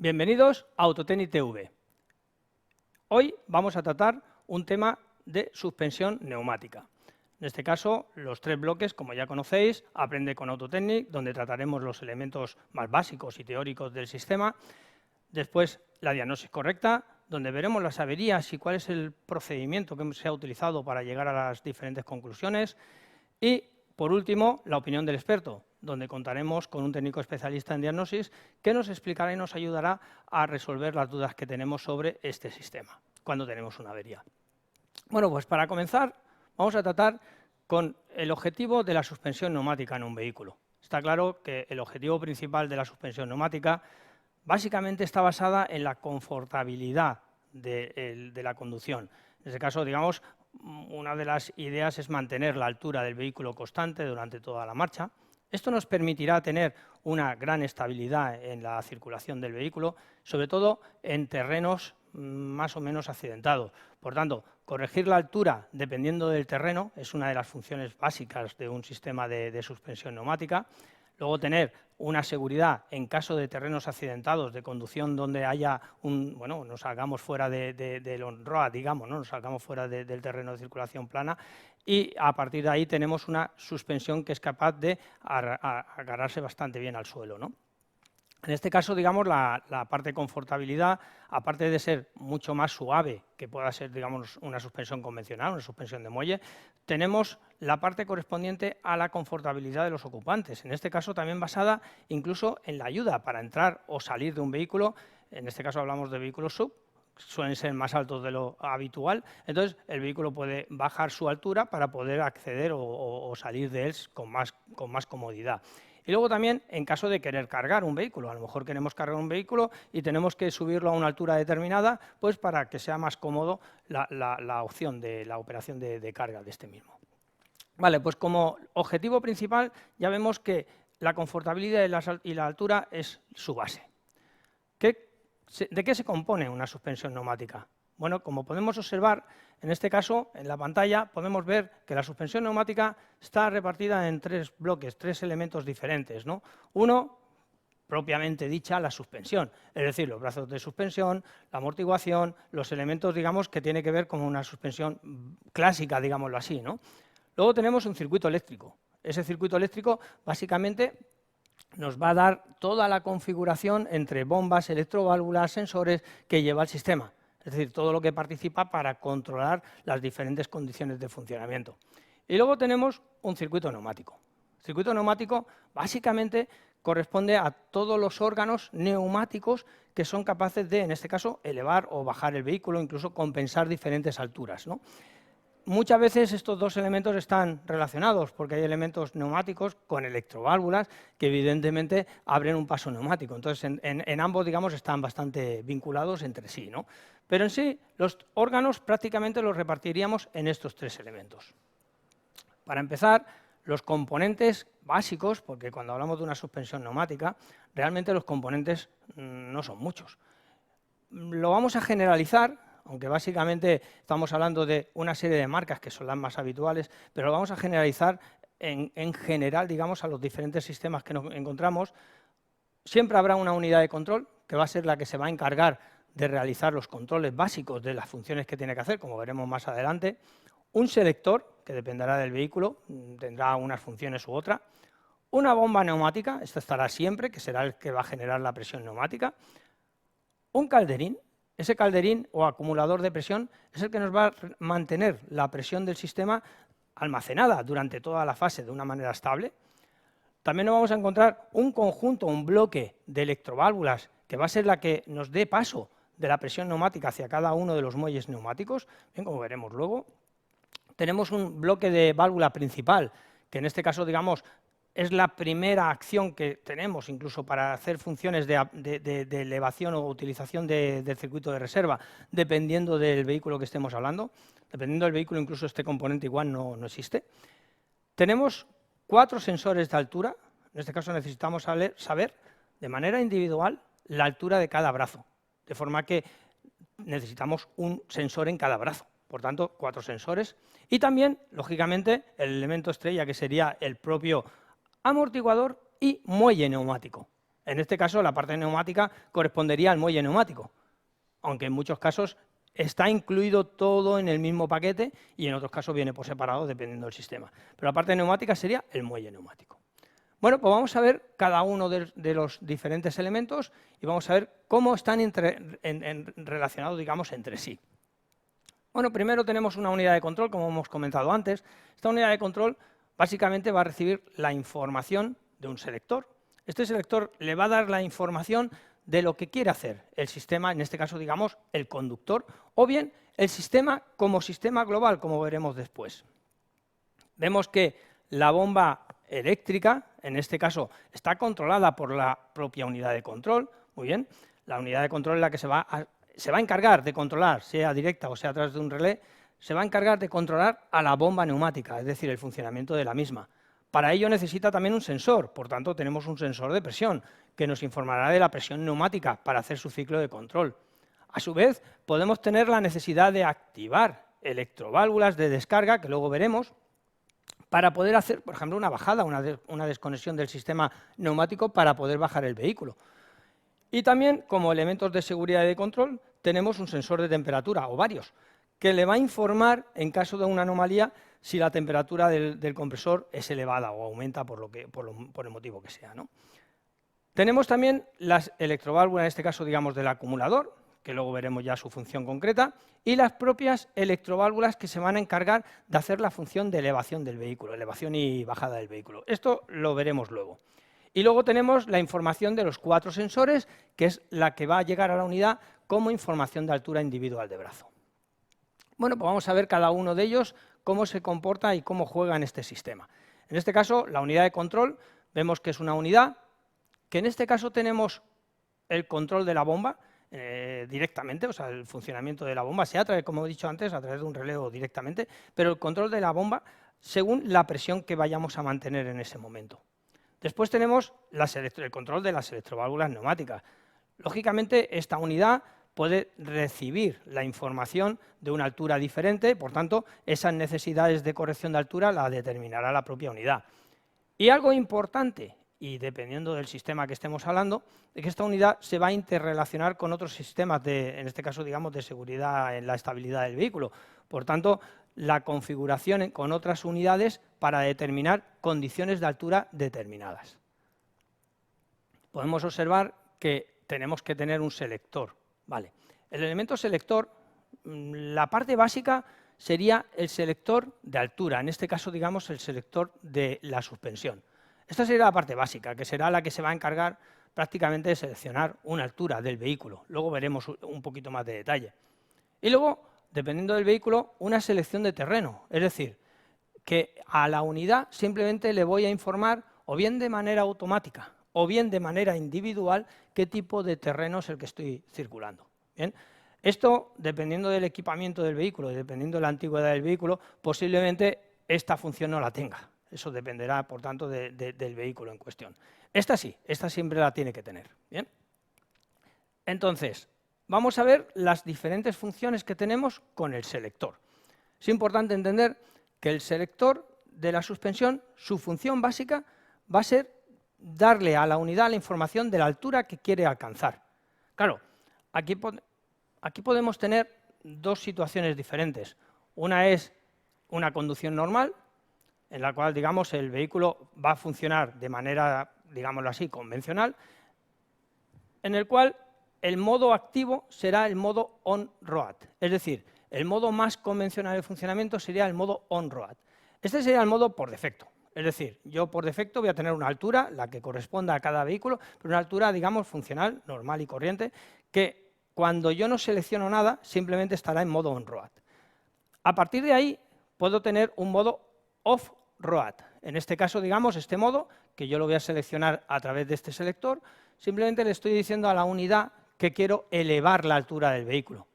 Bienvenidos a Autotecnic TV. Hoy vamos a tratar un tema de suspensión neumática. En este caso, los tres bloques, como ya conocéis, Aprende con Autotecnic, donde trataremos los elementos más básicos y teóricos del sistema. Después, la diagnosis correcta, donde veremos las averías y cuál es el procedimiento que se ha utilizado para llegar a las diferentes conclusiones. Y, por último, la opinión del experto, donde contaremos con un técnico especialista en diagnosis que nos explicará y nos ayudará a resolver las dudas que tenemos sobre este sistema, cuando tenemos una avería. Bueno, pues para comenzar, vamos a tratar con el objetivo de la suspensión neumática en un vehículo. Está claro que el objetivo principal de la suspensión neumática básicamente está basada en la confortabilidad de la conducción. En este caso, digamos, una de las ideas es mantener la altura del vehículo constante durante toda la marcha. Esto nos permitirá tener una gran estabilidad en la circulación del vehículo, sobre todo en terrenos más o menos accidentados. Por tanto, corregir la altura dependiendo del terreno es una de las funciones básicas de un sistema de suspensión neumática. Luego, tener una seguridad en caso de terrenos accidentados, de conducción donde haya nos salgamos fuera del on-road, digamos, ¿no? Nos salgamos fuera del terreno de circulación plana, y a partir de ahí tenemos una suspensión que es capaz de agarrarse bastante bien al suelo, ¿no? En este caso, digamos, la parte de confortabilidad, aparte de ser mucho más suave que pueda ser, digamos, una suspensión convencional, una suspensión de muelle, tenemos la parte correspondiente a la confortabilidad de los ocupantes. En este caso, también basada incluso en la ayuda para entrar o salir de un vehículo. En este caso hablamos de vehículos SUV, suelen ser más altos de lo habitual, entonces el vehículo puede bajar su altura para poder acceder o salir de él con más comodidad. Y luego también, en caso de querer cargar un vehículo, a lo mejor queremos cargar un vehículo y tenemos que subirlo a una altura determinada, pues para que sea más cómodo la opción de la operación de carga de este mismo. Vale, pues como objetivo principal ya vemos que la confortabilidad y la altura es su base. ¿De qué se compone una suspensión neumática? Bueno, como podemos observar, en este caso, en la pantalla, podemos ver que la suspensión neumática está repartida en tres bloques, tres elementos diferentes, ¿no? Uno, propiamente dicha, la suspensión, es decir, los brazos de suspensión, la amortiguación, los elementos, digamos, que tiene que ver con una suspensión clásica, digámoslo así, ¿no? Luego tenemos un circuito eléctrico. Ese circuito eléctrico, básicamente, nos va a dar toda la configuración entre bombas, electroválvulas, sensores que lleva el sistema. Es decir, todo lo que participa para controlar las diferentes condiciones de funcionamiento. Y luego tenemos un circuito neumático. El circuito neumático básicamente corresponde a todos los órganos neumáticos que son capaces de, en este caso, elevar o bajar el vehículo, incluso compensar diferentes alturas, ¿no? Muchas veces estos dos elementos están relacionados porque hay elementos neumáticos con electroválvulas que evidentemente abren un paso neumático. Entonces, en ambos, digamos, están bastante vinculados entre sí, ¿no? Pero en sí, los órganos prácticamente los repartiríamos en estos tres elementos. Para empezar, los componentes básicos, porque cuando hablamos de una suspensión neumática, realmente los componentes no son muchos. Lo vamos a generalizar, aunque básicamente estamos hablando de una serie de marcas que son las más habituales, pero lo vamos a generalizar en general, digamos, a los diferentes sistemas que nos encontramos. Siempre habrá una unidad de control, que va a ser la que se va a encargar de realizar los controles básicos de las funciones que tiene que hacer, como veremos más adelante. Un selector, que dependerá del vehículo, tendrá unas funciones u otras. Una bomba neumática, esta estará siempre, que será el que va a generar la presión neumática. Un calderín. Ese calderín o acumulador de presión es el que nos va a mantener la presión del sistema almacenada durante toda la fase de una manera estable. También nos vamos a encontrar un conjunto, un bloque de electroválvulas que va a ser la que nos dé paso de la presión neumática hacia cada uno de los muelles neumáticos, bien, como veremos luego. Tenemos un bloque de válvula principal, que en este caso, digamos, es la primera acción que tenemos incluso para hacer funciones de elevación o utilización del circuito de reserva, dependiendo del vehículo que estemos hablando. Dependiendo del vehículo, incluso este componente igual no existe. Tenemos 4 sensores de altura. En este caso necesitamos saber de manera individual la altura de cada brazo, de forma que necesitamos un sensor en cada brazo. Por tanto, 4 sensores. Y también, lógicamente, el elemento estrella, que sería el propio amortiguador y muelle neumático. En este caso, la parte neumática correspondería al muelle neumático, aunque en muchos casos está incluido todo en el mismo paquete y en otros casos viene por separado dependiendo del sistema. Pero la parte neumática sería el muelle neumático. Bueno, pues vamos a ver cada uno de los diferentes elementos y vamos a ver cómo están relacionados, digamos, entre sí. Bueno, primero tenemos una unidad de control, como hemos comentado antes. Esta unidad de control básicamente va a recibir la información de un selector. Este selector le va a dar la información de lo que quiere hacer el sistema, en este caso, digamos, el conductor, o bien el sistema como sistema global, como veremos después. Vemos que la bomba eléctrica, en este caso, está controlada por la propia unidad de control. Muy bien, la unidad de control es la que se va a encargar de controlar, sea directa o sea a través de un relé, se va a encargar de controlar a la bomba neumática, es decir, el funcionamiento de la misma. Para ello necesita también un sensor, por tanto tenemos un sensor de presión que nos informará de la presión neumática para hacer su ciclo de control. A su vez, podemos tener la necesidad de activar electroválvulas de descarga, que luego veremos, para poder hacer, por ejemplo, una bajada, una desconexión del sistema neumático para poder bajar el vehículo. Y también, como elementos de seguridad y de control, tenemos un sensor de temperatura, o varios, que le va a informar, en caso de una anomalía, si la temperatura del compresor es elevada o aumenta por el motivo que sea, ¿no? Tenemos también las electroválvulas, en este caso, digamos, del acumulador, que luego veremos ya su función concreta, y las propias electroválvulas que se van a encargar de hacer la función de elevación del vehículo, elevación y bajada del vehículo. Esto lo veremos luego. Y luego tenemos la información de los 4 sensores, que es la que va a llegar a la unidad como información de altura individual de brazo. Bueno, pues vamos a ver cada uno de ellos cómo se comporta y cómo juega en este sistema. En este caso, la unidad de control, vemos que es una unidad, que en este caso tenemos el control de la bomba directamente, o sea, el funcionamiento de la bomba, sea a través, como he dicho antes, a través de un relé o directamente, pero el control de la bomba según la presión que vayamos a mantener en ese momento. Después tenemos el control de las electroválvulas neumáticas. Lógicamente, esta unidad puede recibir la información de una altura diferente, por tanto, esas necesidades de corrección de altura las determinará la propia unidad. Y algo importante, y dependiendo del sistema que estemos hablando, es que esta unidad se va a interrelacionar con otros sistemas, en este caso, digamos, de seguridad en la estabilidad del vehículo. Por tanto, la configuración con otras unidades para determinar condiciones de altura determinadas. Podemos observar que tenemos que tener un selector. Vale. El elemento selector, la parte básica sería el selector de altura, en este caso, digamos, el selector de la suspensión. Esta sería la parte básica, que será la que se va a encargar prácticamente de seleccionar una altura del vehículo. Luego veremos un poquito más de detalle. Y luego, dependiendo del vehículo, una selección de terreno, es decir, que a la unidad simplemente le voy a informar o bien de manera automática o bien de manera individual qué tipo de terreno es el que estoy circulando. ¿Bien? Esto, dependiendo del equipamiento del vehículo y dependiendo de la antigüedad del vehículo, posiblemente esta función no la tenga. Eso dependerá, por tanto, del vehículo en cuestión. Esta sí, esta siempre la tiene que tener. ¿Bien? Entonces, vamos a ver las diferentes funciones que tenemos con el selector. Es importante entender que el selector de la suspensión, su función básica va a ser darle a la unidad la información de la altura que quiere alcanzar. Claro, aquí podemos tener dos situaciones diferentes. Una es una conducción normal, en la cual, digamos, el vehículo va a funcionar de manera, digámoslo así, convencional, en el cual el modo activo será el modo on-road, es decir, el modo más convencional de funcionamiento sería el modo on-road. Este sería el modo por defecto, es decir, yo por defecto voy a tener una altura, la que corresponda a cada vehículo, pero una altura, digamos, funcional, normal y corriente, que cuando yo no selecciono nada, simplemente estará en modo on-road. A partir de ahí, puedo tener un modo off-road. En este caso, digamos, este modo, que yo lo voy a seleccionar a través de este selector, simplemente le estoy diciendo a la unidad que quiero elevar la altura del vehículo.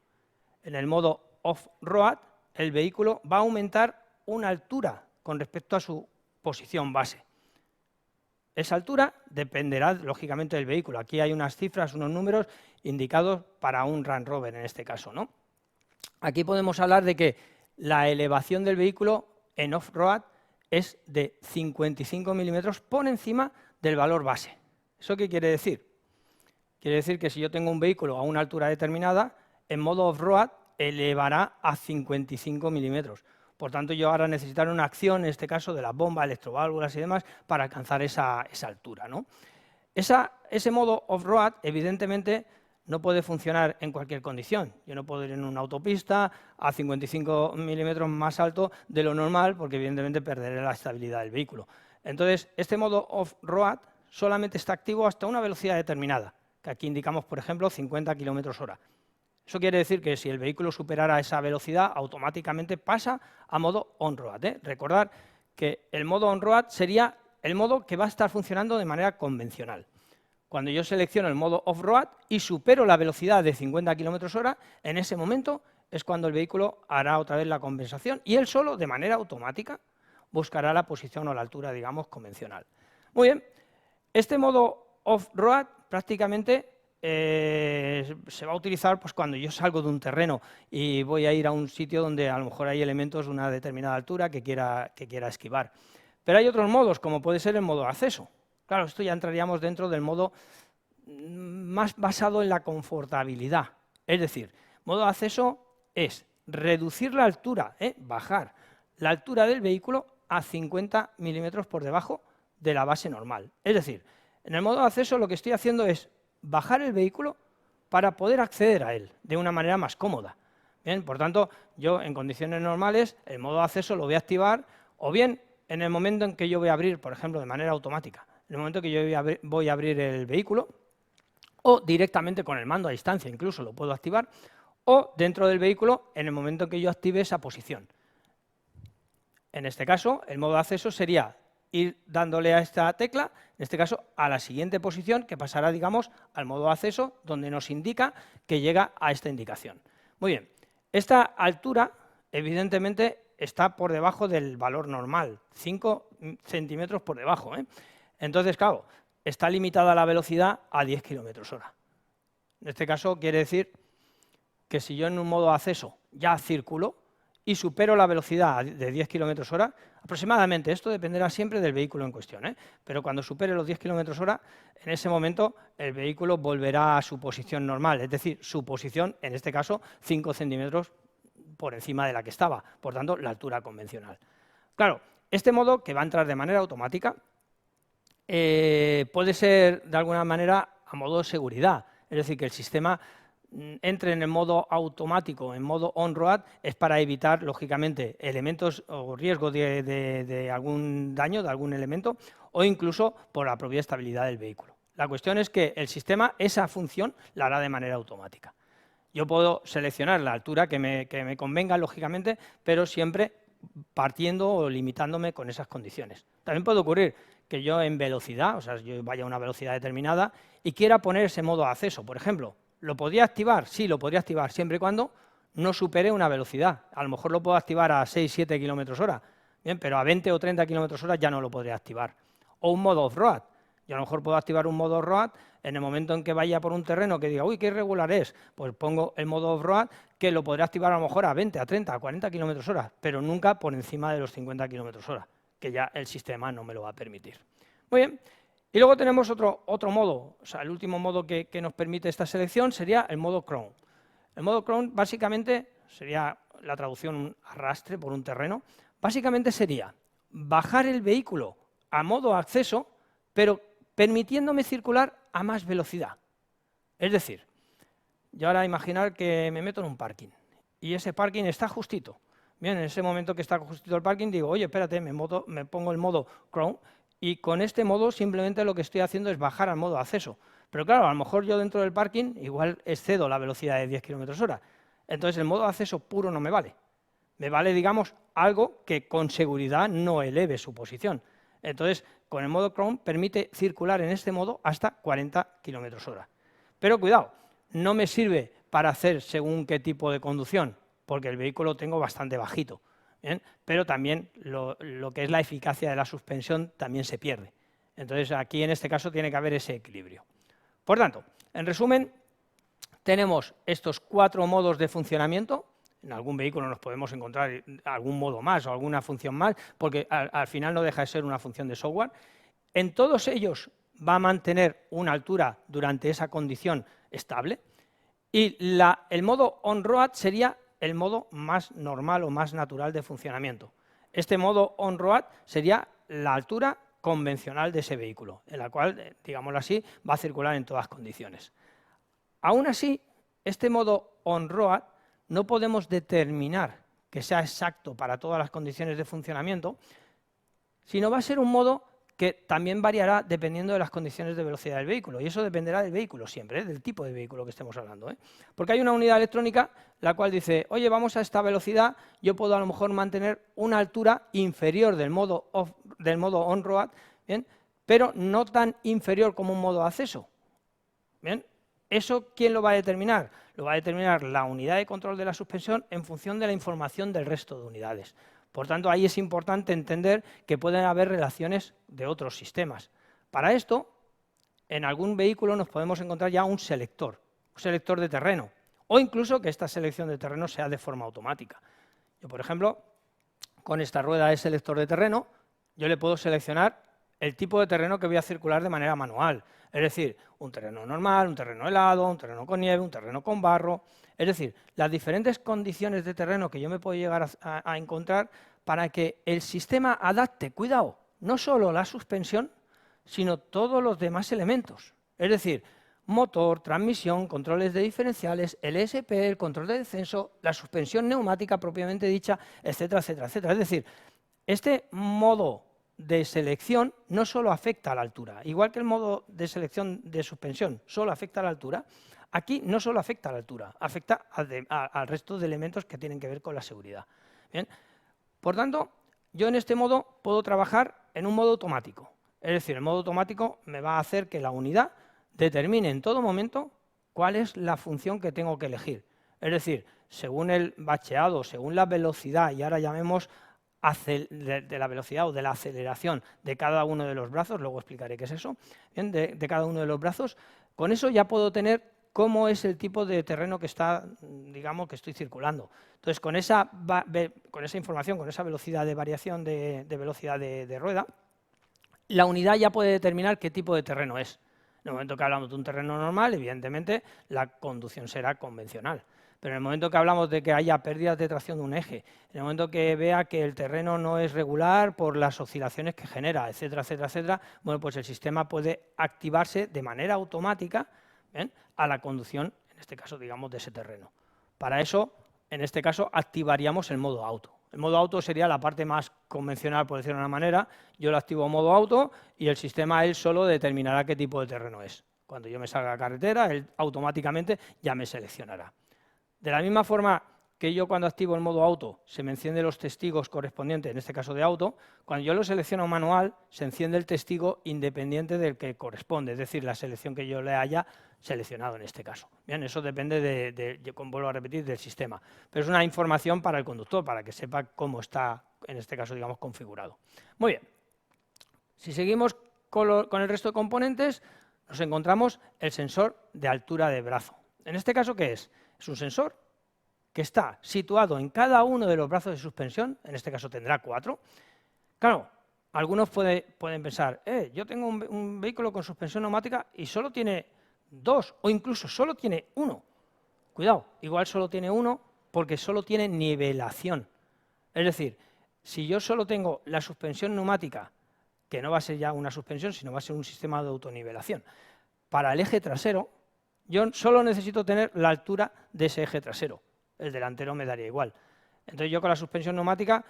En el modo off-road, el vehículo va a aumentar una altura con respecto a su posición base. Esa altura dependerá, lógicamente, del vehículo. Aquí hay unas cifras, unos números indicados para un Land Rover, en este caso, ¿no? Aquí podemos hablar de que la elevación del vehículo en off-road es de 55 milímetros por encima del valor base. ¿Eso qué quiere decir? Quiere decir que si yo tengo un vehículo a una altura determinada, en modo off-road elevará a 55 milímetros. Por tanto, yo ahora necesitaré una acción, en este caso de las bombas, electroválvulas y demás, para alcanzar esa altura, ¿no? Ese modo off-road, evidentemente, no puede funcionar en cualquier condición. Yo no puedo ir en una autopista a 55 milímetros más alto de lo normal, porque evidentemente perderé la estabilidad del vehículo. Entonces, este modo off-road solamente está activo hasta una velocidad determinada, que aquí indicamos, por ejemplo, 50 km/h. Eso quiere decir que si el vehículo superara esa velocidad, automáticamente pasa a modo on-road, ¿eh? Recordad que el modo on-road sería el modo que va a estar funcionando de manera convencional. Cuando yo selecciono el modo off-road y supero la velocidad de 50 km/h, en ese momento es cuando el vehículo hará otra vez la compensación y él solo, de manera automática, buscará la posición o la altura, digamos, convencional. Muy bien, este modo off-road prácticamente se va a utilizar pues, cuando yo salgo de un terreno y voy a ir a un sitio donde a lo mejor hay elementos de una determinada altura que quiera esquivar. Pero hay otros modos, como puede ser el modo acceso. Claro, esto ya entraríamos dentro del modo más basado en la confortabilidad. Es decir, modo acceso es reducir la altura, bajar la altura del vehículo a 50 milímetros por debajo de la base normal. Es decir, en el modo acceso lo que estoy haciendo es bajar el vehículo para poder acceder a él de una manera más cómoda. Bien, por tanto, yo en condiciones normales el modo acceso lo voy a activar o bien en el momento en que yo voy a abrir, por ejemplo, de manera automática, en el momento que yo voy a abrir el vehículo, o directamente con el mando a distancia, incluso lo puedo activar, o dentro del vehículo en el momento en que yo active esa posición. En este caso, el modo de acceso sería ir dándole a esta tecla, en este caso a la siguiente posición, que pasará, digamos, al modo de acceso, donde nos indica que llega a esta indicación. Muy bien, esta altura, evidentemente, está por debajo del valor normal, 5 centímetros por debajo, ¿eh? Entonces, claro, está limitada la velocidad a 10 km/h. En este caso quiere decir que si yo en un modo de acceso ya circulo y supero la velocidad de 10 km/h, aproximadamente, esto dependerá siempre del vehículo en cuestión, pero cuando supere los 10 km/h, en ese momento el vehículo volverá a su posición normal, es decir, su posición, en este caso, 5 centímetros por encima de la que estaba, por tanto, la altura convencional. Claro, este modo, que va a entrar de manera automática, puede ser de alguna manera a modo de seguridad, es decir, que el sistema entre en el modo automático, en modo on-road, es para evitar, lógicamente, elementos o riesgo de algún daño, de algún elemento, o incluso por la propia estabilidad del vehículo. La cuestión es que el sistema esa función la hará de manera automática. Yo puedo seleccionar la altura que me convenga, lógicamente, pero siempre partiendo o limitándome con esas condiciones. También puede ocurrir que yo en velocidad, o sea, yo vaya a una velocidad determinada y quiera poner ese modo de acceso, por ejemplo. ¿Lo podría activar? Sí, lo podría activar, siempre y cuando no supere una velocidad. A lo mejor lo puedo activar a 6-7 km/h, bien, pero a 20 o 30 km/h ya no lo podría activar. O un modo off-road. Yo a lo mejor puedo activar un modo off-road en el momento en que vaya por un terreno que diga, uy, qué irregular es, pues pongo el modo off-road que lo podré activar a lo mejor a 20, a 30, a 40 km/h, pero nunca por encima de los 50 km/h, que ya el sistema no me lo va a permitir. Muy bien. Y luego tenemos otro modo, o sea, el último modo que nos permite esta selección sería el modo crawl. El modo crawl básicamente sería la traducción un arrastre por un terreno. Básicamente sería bajar el vehículo a modo acceso, pero permitiéndome circular a más velocidad. Es decir, yo ahora imaginar que me meto en un parking y ese parking está justito. Bien, en ese momento que está justito el parking digo, oye, espérate, me pongo el modo crawl. Y con este modo simplemente lo que estoy haciendo es bajar al modo acceso. Pero claro, a lo mejor yo dentro del parking igual excedo la velocidad de 10 km/h. Entonces el modo acceso puro no me vale. Me vale, digamos, algo que con seguridad no eleve su posición. Entonces, con el modo crawl permite circular en este modo hasta 40 km/h. Pero cuidado, no me sirve para hacer según qué tipo de conducción, porque el vehículo lo tengo bastante bajito. ¿Bien? Pero también lo que es la eficacia de la suspensión también se pierde. Entonces, aquí en este caso tiene que haber ese equilibrio. Por tanto, en resumen, tenemos estos 4 modos de funcionamiento. En algún vehículo nos podemos encontrar algún modo más o alguna función más, porque al final no deja de ser una función de software. En todos ellos va a mantener una altura durante esa condición estable. Y el modo on-road sería el modo más normal o más natural de funcionamiento. Este modo on-road sería la altura convencional de ese vehículo, en la cual, digámoslo así, va a circular en todas condiciones. Aún así, este modo on-road no podemos determinar que sea exacto para todas las condiciones de funcionamiento, sino va a ser un modo que también variará dependiendo de las condiciones de velocidad del vehículo. Y eso dependerá del vehículo siempre, del tipo de vehículo que estemos hablando. Porque hay una unidad electrónica la cual dice, oye, vamos a esta velocidad, yo puedo a lo mejor mantener una altura inferior del modo on-road, ¿bien? Pero no tan inferior como un modo de acceso. ¿Bien? ¿Eso quién lo va a determinar? Lo va a determinar la unidad de control de la suspensión en función de la información del resto de unidades. Por tanto, ahí es importante entender que pueden haber relaciones de otros sistemas. Para esto, en algún vehículo nos podemos encontrar ya un selector de terreno, o incluso que esta selección de terreno sea de forma automática. Yo, por ejemplo, con esta rueda de selector de terreno, yo le puedo seleccionar el tipo de terreno que voy a circular de manera manual. Es decir, un terreno normal, un terreno helado, un terreno con nieve, un terreno con barro. Es decir, las diferentes condiciones de terreno que yo me puedo llegar a encontrar para que el sistema adapte, cuidado, no solo la suspensión, sino todos los demás elementos. Es decir, motor, transmisión, controles de diferenciales, el ESP, el control de descenso, la suspensión neumática propiamente dicha, etcétera, etcétera, etcétera. Es decir, este modo de selección no solo afecta a la altura, igual que el modo de selección de suspensión solo afecta a la altura, aquí no solo afecta a la altura, afecta al resto de elementos que tienen que ver con la seguridad. Bien. Por tanto, yo en este modo puedo trabajar en un modo automático, es decir, el modo automático me va a hacer que la unidad determine en todo momento cuál es la función que tengo que elegir. Es decir, según el bacheado, según la velocidad, y ahora llamemos de la velocidad o de la aceleración de cada uno de los brazos, luego explicaré qué es eso, bien, de cada uno de los brazos, con eso ya puedo tener cómo es el tipo de terreno que está, digamos, que estoy circulando. Entonces, con esa información, con esa velocidad de variación de velocidad de rueda, la unidad ya puede determinar qué tipo de terreno es. En el momento que hablamos de un terreno normal, evidentemente, la conducción será convencional. Pero en el momento que hablamos de que haya pérdidas de tracción de un eje, en el momento que vea que el terreno no es regular por las oscilaciones que genera, etcétera, etcétera, etcétera, bueno, pues el sistema puede activarse de manera automática, ¿bien?, a la conducción, en este caso, digamos, de ese terreno. Para eso, en este caso, activaríamos el modo auto. El modo auto sería la parte más convencional, por decirlo de una manera. Yo lo activo en modo auto y el sistema él solo determinará qué tipo de terreno es. Cuando yo me salga a la carretera, él automáticamente ya me seleccionará. De la misma forma que yo cuando activo el modo auto se me encienden los testigos correspondientes, en este caso de auto, cuando yo lo selecciono manual se enciende el testigo independiente del que corresponde, es decir, la selección que yo le haya seleccionado en este caso. Bien, eso depende, vuelvo a repetir, del sistema. Pero es una información para el conductor, para que sepa cómo está, en este caso, digamos, configurado. Muy bien. Si seguimos con el resto de componentes, nos encontramos el sensor de altura de brazo. En este caso, ¿qué es? Es un sensor que está situado en cada uno de los brazos de suspensión, en este caso tendrá 4. Claro, algunos pueden pensar, yo tengo un vehículo con suspensión neumática y solo tiene 2 o incluso solo tiene 1. Cuidado, igual solo tiene 1 porque solo tiene nivelación. Es decir, si yo solo tengo la suspensión neumática, que no va a ser ya una suspensión, sino va a ser un sistema de autonivelación, para el eje trasero, yo solo necesito tener la altura de ese eje trasero. El delantero me daría igual. Entonces yo con la suspensión neumática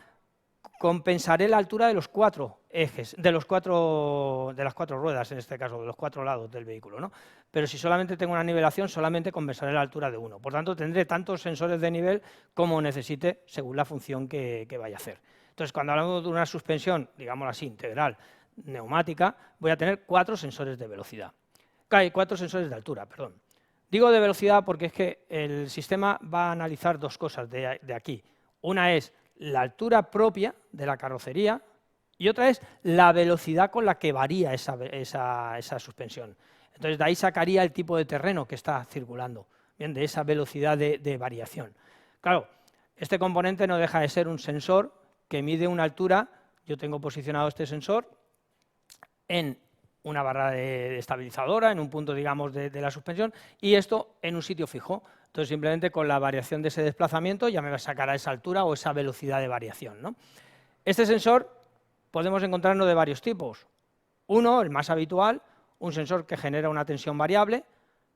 compensaré la altura de los 4 ejes, de las 4 ruedas en este caso, de los 4 lados del vehículo, ¿no? Pero si solamente tengo una nivelación, solamente compensaré la altura de 1. Por tanto, tendré tantos sensores de nivel como necesite según la función que vaya a hacer. Entonces, cuando hablamos de una suspensión, digámoslo así, integral, neumática, voy a tener 4 sensores de velocidad. Hay 4 sensores de altura, perdón. Digo de velocidad porque es que el sistema va a analizar 2 cosas de aquí. Una es la altura propia de la carrocería y otra es la velocidad con la que varía esa suspensión. Entonces, de ahí sacaría el tipo de terreno que está circulando, bien, de esa velocidad de variación. Claro, este componente no deja de ser un sensor que mide una altura. Yo tengo posicionado este sensor en una barra estabilizadora en un punto, digamos, de la suspensión, y esto en un sitio fijo. Entonces, simplemente con la variación de ese desplazamiento ya me sacará esa altura o esa velocidad de variación, ¿no? Este sensor podemos encontrarlo de varios tipos. Uno, el más habitual, un sensor que genera una tensión variable,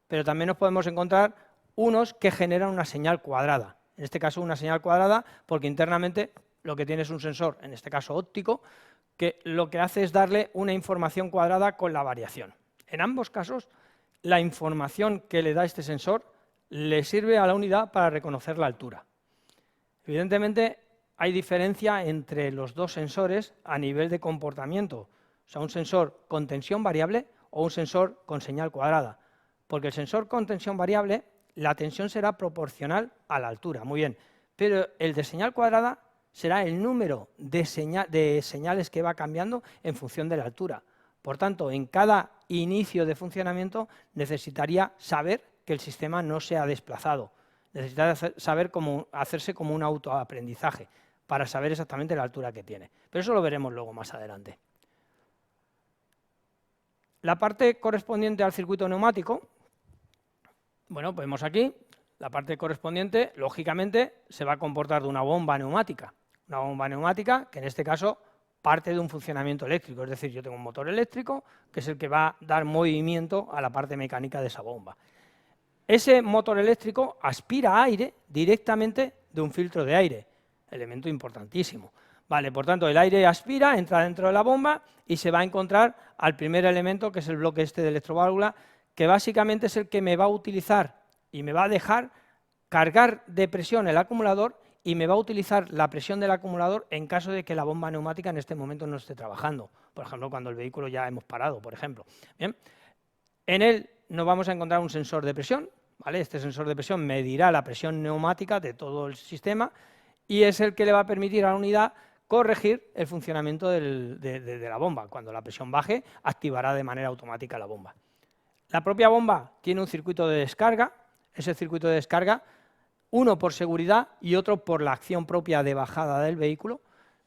pero también nos podemos encontrar unos que generan una señal cuadrada. En este caso, una señal cuadrada porque internamente lo que tiene es un sensor, en este caso óptico, que lo que hace es darle una información cuadrada con la variación. En ambos casos, la información que le da este sensor le sirve a la unidad para reconocer la altura. Evidentemente, hay diferencia entre los dos sensores a nivel de comportamiento. O sea, un sensor con tensión variable o un sensor con señal cuadrada. Porque el sensor con tensión variable, la tensión será proporcional a la altura, muy bien. Pero el de señal cuadrada será el número de señales que va cambiando en función de la altura. Por tanto, en cada inicio de funcionamiento necesitaría saber que el sistema no se ha desplazado. Necesitaría saber cómo hacerse como un autoaprendizaje para saber exactamente la altura que tiene. Pero eso lo veremos luego más adelante. La parte correspondiente al circuito neumático, bueno, pues vemos aquí, la parte correspondiente, lógicamente, se va a comportar de una bomba neumática. Una bomba neumática que en este caso parte de un funcionamiento eléctrico, es decir, yo tengo un motor eléctrico que es el que va a dar movimiento a la parte mecánica de esa bomba. Ese motor eléctrico aspira aire directamente de un filtro de aire, elemento importantísimo. Vale, por tanto, el aire aspira, entra dentro de la bomba y se va a encontrar al primer elemento, que es el bloque este de electroválvula, que básicamente es el que me va a utilizar y me va a dejar cargar de presión el acumulador y me va a utilizar la presión del acumulador en caso de que la bomba neumática en este momento no esté trabajando. Por ejemplo, cuando el vehículo ya hemos parado, por ejemplo. Bien. En él nos vamos a encontrar un sensor de presión, ¿vale? Este sensor de presión medirá la presión neumática de todo el sistema y es el que le va a permitir a la unidad corregir el funcionamiento de la bomba. Cuando la presión baje, activará de manera automática la bomba. La propia bomba tiene un circuito de descarga. Ese circuito de descarga, uno por seguridad y otro por la acción propia de bajada del vehículo,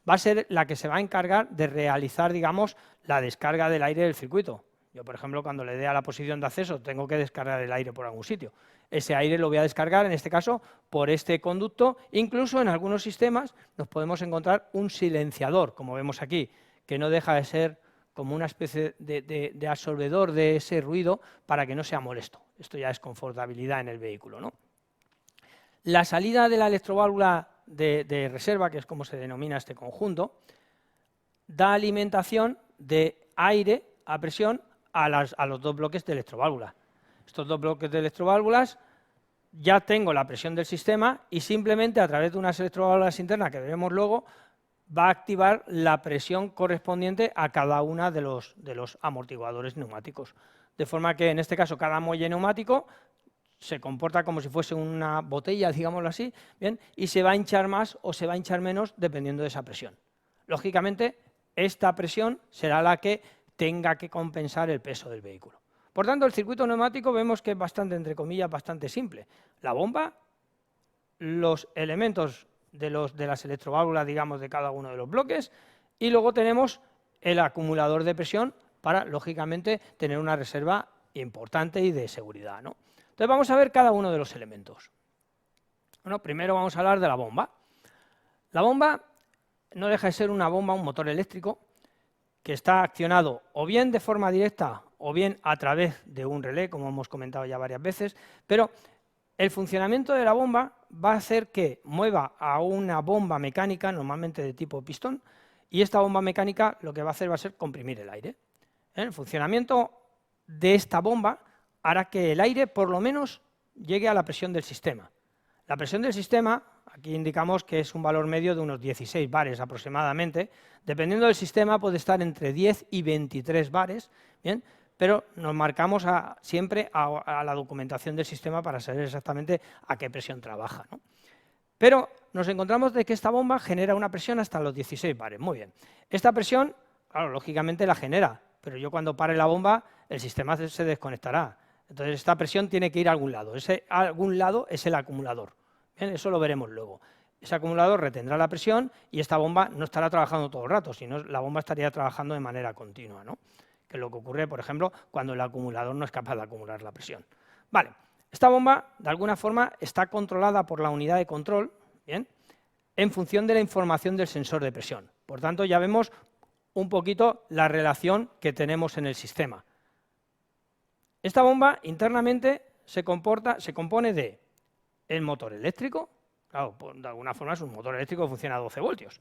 va a ser la que se va a encargar de realizar, digamos, la descarga del aire del circuito. Yo, por ejemplo, cuando le dé a la posición de acceso, tengo que descargar el aire por algún sitio. Ese aire lo voy a descargar, en este caso, por este conducto. Incluso en algunos sistemas nos podemos encontrar un silenciador, como vemos aquí, que no deja de ser como una especie de absorbedor de ese ruido para que no sea molesto. Esto ya es confortabilidad en el vehículo, ¿no? La salida de la electroválvula de reserva, que es como se denomina este conjunto, da alimentación de aire a presión a los dos bloques de electroválvula. Estos dos bloques de electroválvulas ya tengo la presión del sistema y simplemente a través de unas electroválvulas internas que veremos luego va a activar la presión correspondiente a cada una de los amortiguadores neumáticos. De forma que en este caso cada muelle neumático se comporta como si fuese una botella, digámoslo así, ¿bien? Y se va a hinchar más o se va a hinchar menos dependiendo de esa presión. Lógicamente, esta presión será la que tenga que compensar el peso del vehículo. Por tanto, el circuito neumático vemos que es bastante, entre comillas, bastante simple. La bomba, los elementos de las electroválvulas, digamos, de cada uno de los bloques, y luego tenemos el acumulador de presión para, lógicamente, tener una reserva importante y de seguridad, ¿no? Entonces vamos a ver cada uno de los elementos. Bueno, primero vamos a hablar de la bomba. La bomba no deja de ser una bomba, un motor eléctrico, que está accionado o bien de forma directa o bien a través de un relé, como hemos comentado ya varias veces, pero el funcionamiento de la bomba va a hacer que mueva a una bomba mecánica, normalmente de tipo pistón, y esta bomba mecánica lo que va a hacer va a ser comprimir el aire. El funcionamiento de esta bomba hará que el aire por lo menos llegue a la presión del sistema. La presión del sistema, aquí indicamos que es un valor medio de unos 16 bares aproximadamente, dependiendo del sistema puede estar entre 10 y 23 bares, ¿bien? Pero nos marcamos siempre a la documentación del sistema para saber exactamente a qué presión trabaja, ¿no? Pero nos encontramos de que esta bomba genera una presión hasta los 16 bares, muy bien. Esta presión, claro, lógicamente la genera, pero yo cuando pare la bomba el sistema se desconectará. Entonces esta presión tiene que ir a algún lado. Ese algún lado es el acumulador. Bien, eso lo veremos luego. Ese acumulador retendrá la presión y esta bomba no estará trabajando todo el rato, sino la bomba estaría trabajando de manera continua, ¿no? que es lo que ocurre, por ejemplo, cuando el acumulador no es capaz de acumular la presión. Vale, esta bomba, de alguna forma, está controlada por la unidad de control, ¿bien?, en función de la información del sensor de presión. Por tanto, ya vemos un poquito la relación que tenemos en el sistema. Esta bomba internamente se compone de el motor eléctrico, claro, de alguna forma es un motor eléctrico que funciona a 12 voltios.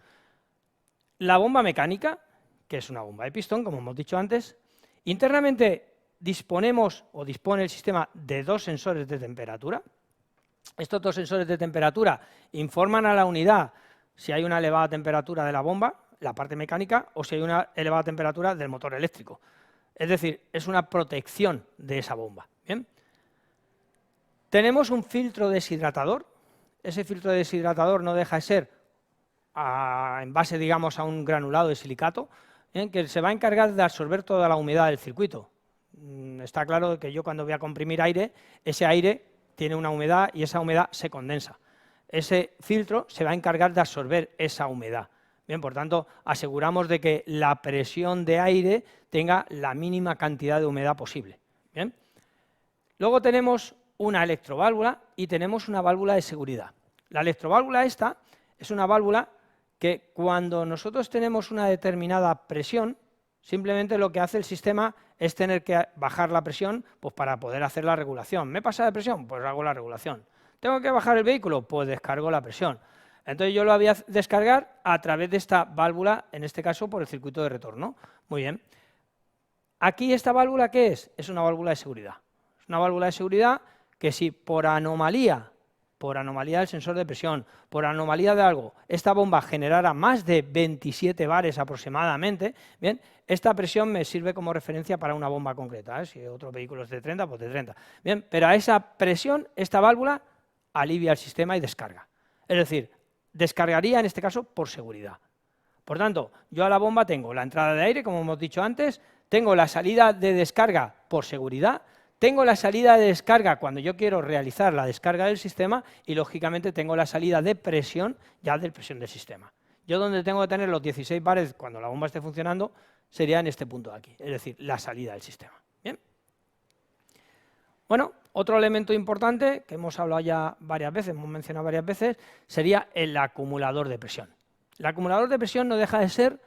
La bomba mecánica, que es una bomba de pistón, como hemos dicho antes. Internamente disponemos o dispone el sistema de dos sensores de temperatura. Estos dos sensores de temperatura informan a la unidad si hay una elevada temperatura de la bomba, la parte mecánica, o si hay una elevada temperatura del motor eléctrico. Es decir, es una protección de esa bomba. ¿Bien? Tenemos un filtro deshidratador. Ese filtro deshidratador no deja de ser en base, digamos, a un granulado de silicato, que se va a encargar de absorber toda la humedad del circuito. Está claro que yo cuando voy a comprimir aire, ese aire tiene una humedad y esa humedad se condensa. Ese filtro se va a encargar de absorber esa humedad. Bien, por tanto, aseguramos de que la presión de aire tenga la mínima cantidad de humedad posible. Bien. Luego tenemos una electroválvula y tenemos una válvula de seguridad. La electroválvula esta es una válvula que cuando nosotros tenemos una determinada presión, simplemente lo que hace el sistema es tener que bajar la presión pues, para poder hacer la regulación. ¿Me pasa de presión? Pues hago la regulación. ¿Tengo que bajar el vehículo? Pues descargo la presión. Entonces yo lo voy a descargar a través de esta válvula, en este caso por el circuito de retorno. Muy bien. Aquí esta válvula, ¿qué es? Es una válvula de seguridad. Es una válvula de seguridad que si por anomalía del sensor de presión, por anomalía de algo, esta bomba generara más de 27 bares aproximadamente, bien, esta presión me sirve como referencia para una bomba concreta, ¿eh? Si otro vehículo es de 30, pues de 30. Bien, pero a esa presión, esta válvula alivia el sistema y descarga. Es decir, descargaría en este caso por seguridad. Por tanto, yo a la bomba tengo la entrada de aire, como hemos dicho antes, tengo la salida de descarga por seguridad, tengo la salida de descarga cuando yo quiero realizar la descarga del sistema y, lógicamente, tengo la salida de presión ya de presión del sistema. Yo donde tengo que tener los 16 bares cuando la bomba esté funcionando sería en este punto de aquí, es decir, la salida del sistema. ¿Bien? Bueno, otro elemento importante que hemos hablado ya varias veces, hemos mencionado varias veces, sería el acumulador de presión. El acumulador de presión no deja de ser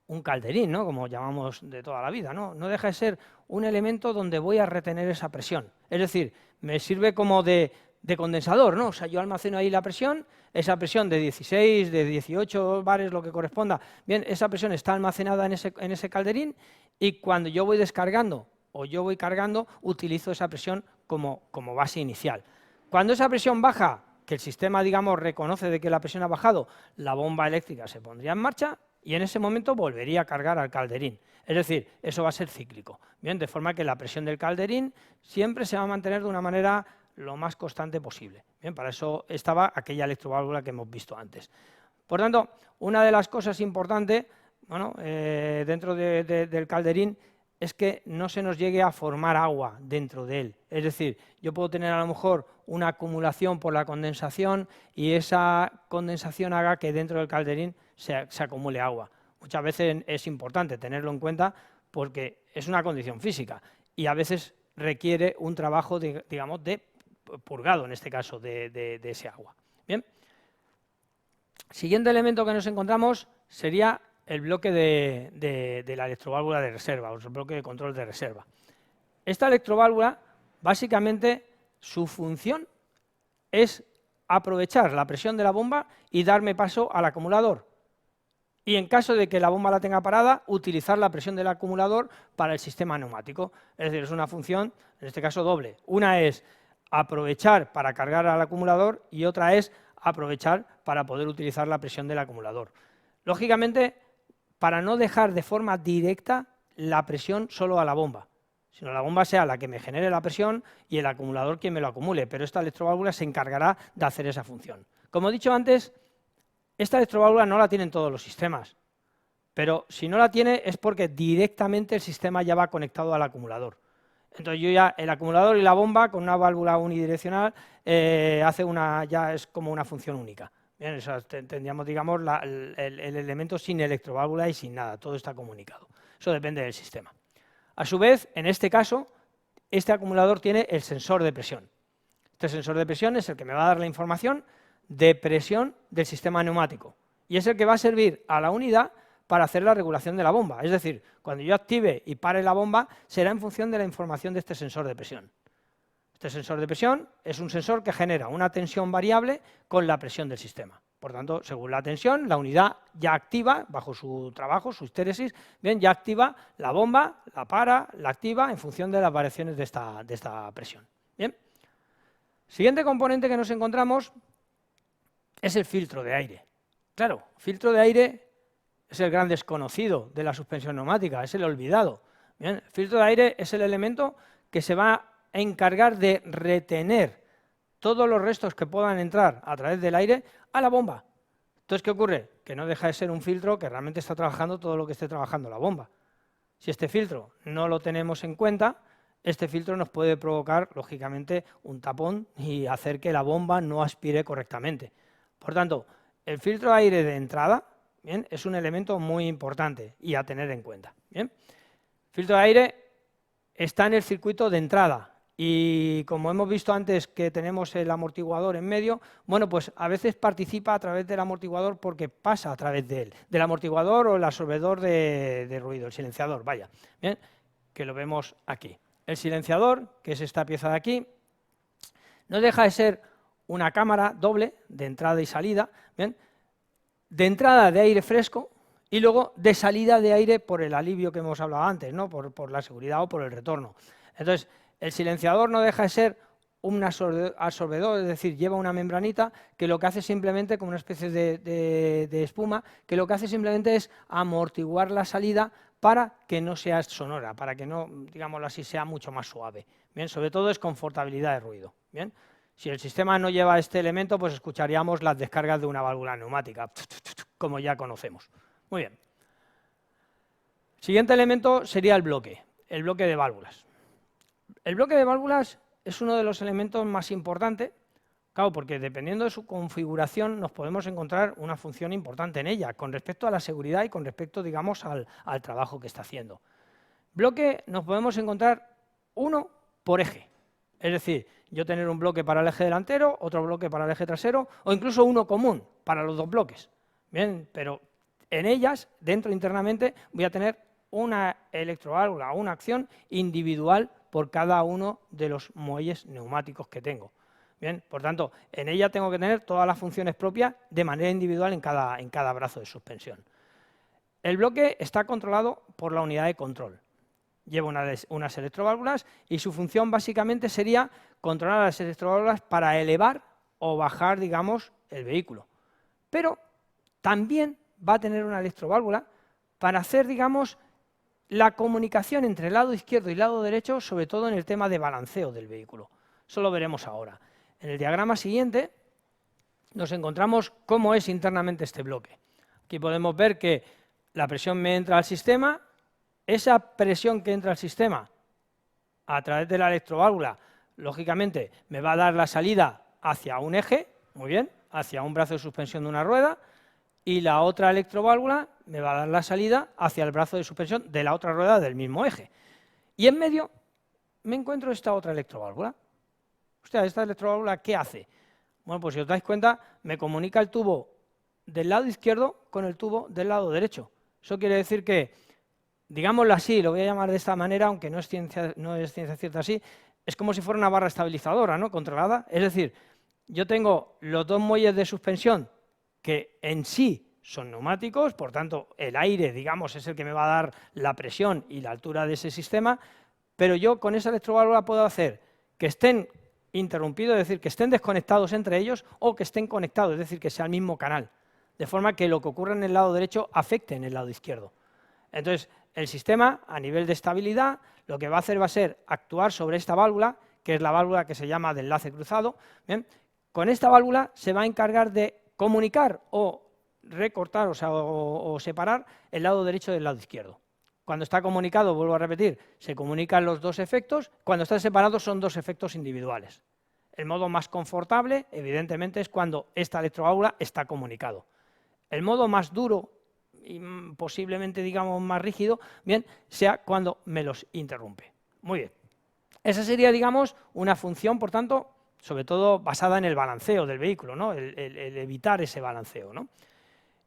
un calderín, ¿no?, como llamamos de toda la vida, ¿no? No deja de ser un elemento donde voy a retener esa presión. Es decir, me sirve como de condensador, ¿no? O sea, yo almaceno ahí la presión, esa presión de 16, de 18 bares, lo que corresponda. Bien, esa presión está almacenada en ese calderín y cuando yo voy descargando o yo voy cargando, utilizo esa presión como base inicial. Cuando esa presión baja, que el sistema, digamos, reconoce de que la presión ha bajado, la bomba eléctrica se pondría en marcha y en ese momento volvería a cargar al calderín. Es decir, eso va a ser cíclico. Bien, de forma que la presión del calderín siempre se va a mantener de una manera lo más constante posible. Bien, para eso estaba aquella electroválvula que hemos visto antes. Por tanto, una de las cosas importantes, bueno, dentro del calderín es que no se nos llegue a formar agua dentro de él. Es decir, yo puedo tener a lo mejor una acumulación por la condensación y esa condensación haga que dentro del calderín se acumule agua. Muchas veces es importante tenerlo en cuenta porque es una condición física y a veces requiere un trabajo, digamos, de purgado, en este caso, de ese agua. Bien. Siguiente elemento que nos encontramos sería el bloque de la electroválvula de reserva, o el bloque de control de reserva. Esta electroválvula, básicamente, su función es aprovechar la presión de la bomba y darme paso al acumulador. Y en caso de que la bomba la tenga parada, utilizar la presión del acumulador para el sistema neumático. Es decir, es una función, en este caso, doble. Una es aprovechar para cargar al acumulador y otra es aprovechar para poder utilizar la presión del acumulador. Lógicamente, para no dejar de forma directa la presión solo a la bomba, sino la bomba sea la que me genere la presión y el acumulador quien me lo acumule, pero esta electroválvula se encargará de hacer esa función. Como he dicho antes, esta electroválvula no la tienen todos los sistemas, pero si no la tiene es porque directamente el sistema ya va conectado al acumulador. Entonces yo ya, el acumulador y la bomba con una válvula unidireccional ya es como una función única. Bien, o sea, tendríamos, digamos, el elemento sin electroválvula y sin nada, todo está comunicado. Eso depende del sistema. A su vez, en este caso, este acumulador tiene el sensor de presión. Este sensor de presión es el que me va a dar la información de presión del sistema neumático y es el que va a servir a la unidad para hacer la regulación de la bomba. Es decir, cuando yo active y pare la bomba, será en función de la información de este sensor de presión. Este sensor de presión es un sensor que genera una tensión variable con la presión del sistema. Por tanto, según la tensión, la unidad ya activa, bajo su trabajo, su histéresis, bien, ya activa la bomba, la para, la activa en función de las variaciones de esta presión. Bien. Siguiente componente que nos encontramos es el filtro de aire. Claro, filtro de aire es el gran desconocido de la suspensión neumática, es el olvidado. Bien, el filtro de aire es el elemento que se va a encargar de retener todos los restos que puedan entrar a través del aire a la bomba. Entonces, ¿qué ocurre? Que no deja de ser un filtro que realmente está trabajando todo lo que esté trabajando la bomba. Si este filtro no lo tenemos en cuenta, este filtro nos puede provocar, lógicamente, un tapón y hacer que la bomba no aspire correctamente. Por tanto, el filtro de aire de entrada, bien, es un elemento muy importante y a tener en cuenta. Bien. El filtro de aire está en el circuito de entrada y como hemos visto antes que tenemos el amortiguador en medio, bueno, pues a veces participa a través del amortiguador porque pasa a través de él, del amortiguador o el absorbedor de ruido, el silenciador, vaya, bien, que lo vemos aquí. El silenciador, que es esta pieza de aquí, no deja de ser una cámara doble de entrada y salida, ¿bien? De entrada de aire fresco y luego de salida de aire por el alivio que hemos hablado antes, ¿no? por la seguridad o por el retorno. Entonces, el silenciador no deja de ser un absorbedor, es decir, lleva una membranita que lo que hace simplemente, como una especie de espuma, que lo que hace simplemente es amortiguar la salida para que no sea sonora, para que no, digámoslo así, sea mucho más suave. Bien, sobre todo es confortabilidad de ruido. Bien. Si el sistema no lleva este elemento, pues escucharíamos las descargas de una válvula neumática, como ya conocemos. Muy bien. Siguiente elemento sería el bloque de válvulas. El bloque de válvulas es uno de los elementos más importantes, claro, porque dependiendo de su configuración nos podemos encontrar una función importante en ella, con respecto a la seguridad y con respecto, digamos, al trabajo que está haciendo. Bloque nos podemos encontrar uno por eje, es decir, yo tener un bloque para el eje delantero, otro bloque para el eje trasero, o incluso uno común para los dos bloques. Bien, pero en ellas, dentro internamente, voy a tener una electroválvula, una acción individual por cada uno de los muelles neumáticos que tengo. Bien, por tanto, en ella tengo que tener todas las funciones propias de manera individual en cada brazo de suspensión. El bloque está controlado por la unidad de control. Lleva unas electroválvulas y su función básicamente sería controlar las electroválvulas para elevar o bajar, digamos, el vehículo. Pero también va a tener una electroválvula para hacer, digamos, la comunicación entre el lado izquierdo y el lado derecho, sobre todo en el tema de balanceo del vehículo. Eso lo veremos ahora. En el diagrama siguiente nos encontramos cómo es internamente este bloque. Aquí podemos ver que la presión me entra al sistema, esa presión que entra al sistema a través de la electroválvula, lógicamente me va a dar la salida hacia un eje, muy bien, hacia un brazo de suspensión de una rueda, y la otra electroválvula me va a dar la salida hacia el brazo de suspensión de la otra rueda del mismo eje. Y en medio me encuentro esta otra electroválvula. Hostia, ¿esta electroválvula qué hace? Bueno, pues si os dais cuenta, me comunica el tubo del lado izquierdo con el tubo del lado derecho. Eso quiere decir que, digámoslo así, lo voy a llamar de esta manera, aunque no es ciencia cierta así, es como si fuera una barra estabilizadora, ¿no? Controlada. Es decir, yo tengo los dos muelles de suspensión que en sí son neumáticos, por tanto, el aire, digamos, es el que me va a dar la presión y la altura de ese sistema, pero yo con esa electroválvula puedo hacer que estén interrumpidos, es decir, que estén desconectados entre ellos o que estén conectados, es decir, que sea el mismo canal, de forma que lo que ocurre en el lado derecho afecte en el lado izquierdo. Entonces, el sistema, a nivel de estabilidad, lo que va a hacer va a ser actuar sobre esta válvula, que es la válvula que se llama de enlace cruzado. Bien, con esta válvula se va a encargar de comunicar o recortar, o separar el lado derecho del lado izquierdo. Cuando está comunicado, vuelvo a repetir, se comunican los dos efectos, cuando están separados son dos efectos individuales. El modo más confortable, evidentemente, es cuando esta electroválvula está comunicado. El modo más duro posiblemente, digamos, más rígido, bien, sea cuando me los interrumpe. Muy bien. Esa sería, digamos, una función, por tanto, sobre todo basada en el balanceo del vehículo, ¿no? el evitar ese balanceo, ¿no?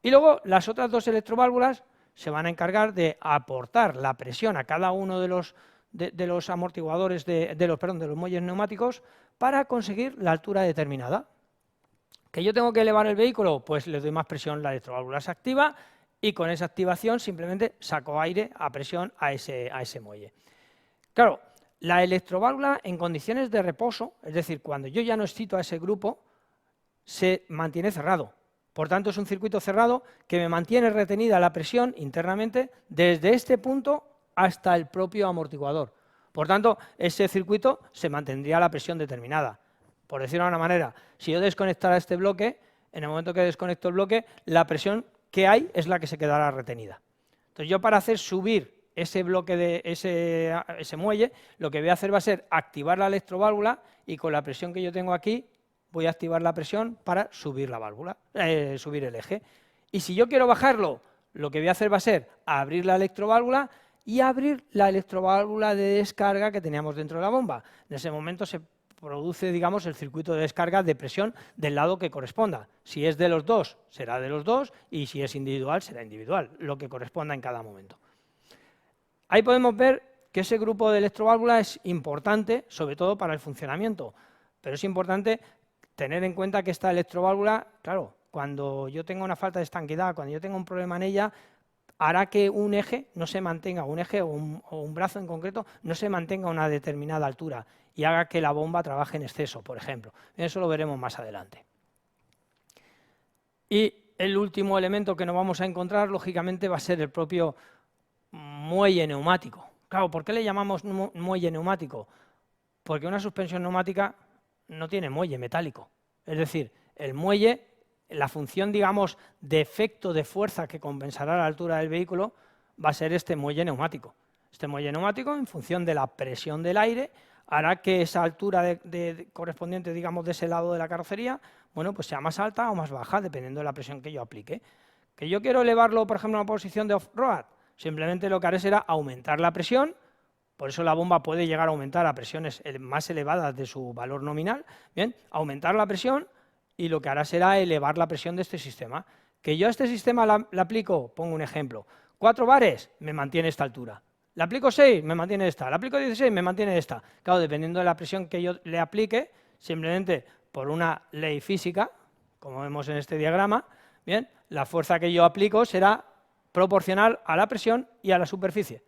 Y luego las otras dos electroválvulas se van a encargar de aportar la presión a cada uno de los amortiguadores, de los muelles neumáticos, para conseguir la altura determinada. ¿Que yo tengo que elevar el vehículo? Pues le doy más presión, la electroválvula se activa y con esa activación simplemente saco aire a presión a ese muelle. Claro, la electroválvula en condiciones de reposo, es decir, cuando yo ya no excito a ese grupo, se mantiene cerrado. Por tanto, es un circuito cerrado que me mantiene retenida la presión internamente desde este punto hasta el propio amortiguador. Por tanto, ese circuito se mantendría la presión determinada. Por decirlo de una manera, si yo desconectara este bloque, en el momento que desconecto el bloque, la presión que hay es la que se quedará retenida. Entonces, yo para hacer subir ese bloque de ese muelle, lo que voy a hacer va a ser activar la electroválvula y con la presión que yo tengo aquí, voy a activar la presión para subir la válvula, subir el eje. Y si yo quiero bajarlo, lo que voy a hacer va a ser abrir la electroválvula y abrir la electroválvula de descarga que teníamos dentro de la bomba. En ese momento se produce, digamos, el circuito de descarga de presión del lado que corresponda. Si es de los dos, será de los dos, y si es individual, será individual, lo que corresponda en cada momento. Ahí podemos ver que ese grupo de electroválvulas es importante, sobre todo para el funcionamiento, pero es importante tener en cuenta que esta electroválvula, claro, cuando yo tenga una falta de estanquidad, cuando yo tenga un problema en ella, hará que un eje no se mantenga, un eje o un brazo en concreto, no se mantenga a una determinada altura y haga que la bomba trabaje en exceso, por ejemplo. Eso lo veremos más adelante. Y el último elemento que nos vamos a encontrar, lógicamente, va a ser el propio muelle neumático. Claro, ¿por qué le llamamos muelle neumático? Porque una suspensión neumática no tiene muelle metálico. Es decir, el muelle, la función, digamos, de efecto de fuerza que compensará la altura del vehículo va a ser este muelle neumático. Este muelle neumático, en función de la presión del aire, hará que esa altura correspondiente, digamos, de ese lado de la carrocería, bueno, pues sea más alta o más baja, dependiendo de la presión que yo aplique. ¿Que yo quiero elevarlo, por ejemplo, a una posición de off-road? Simplemente lo que haré será aumentar la presión. Por eso la bomba puede llegar a aumentar a presiones más elevadas de su valor nominal. Bien, aumentar la presión y lo que hará será elevar la presión de este sistema. Que yo a este sistema le aplico, pongo un ejemplo, 4 bares, me mantiene esta altura. Le aplico 6, me mantiene esta. Le aplico 16, me mantiene esta. Claro, dependiendo de la presión que yo le aplique, simplemente por una ley física, como vemos en este diagrama, bien, la fuerza que yo aplico será proporcional a la presión y a la superficie.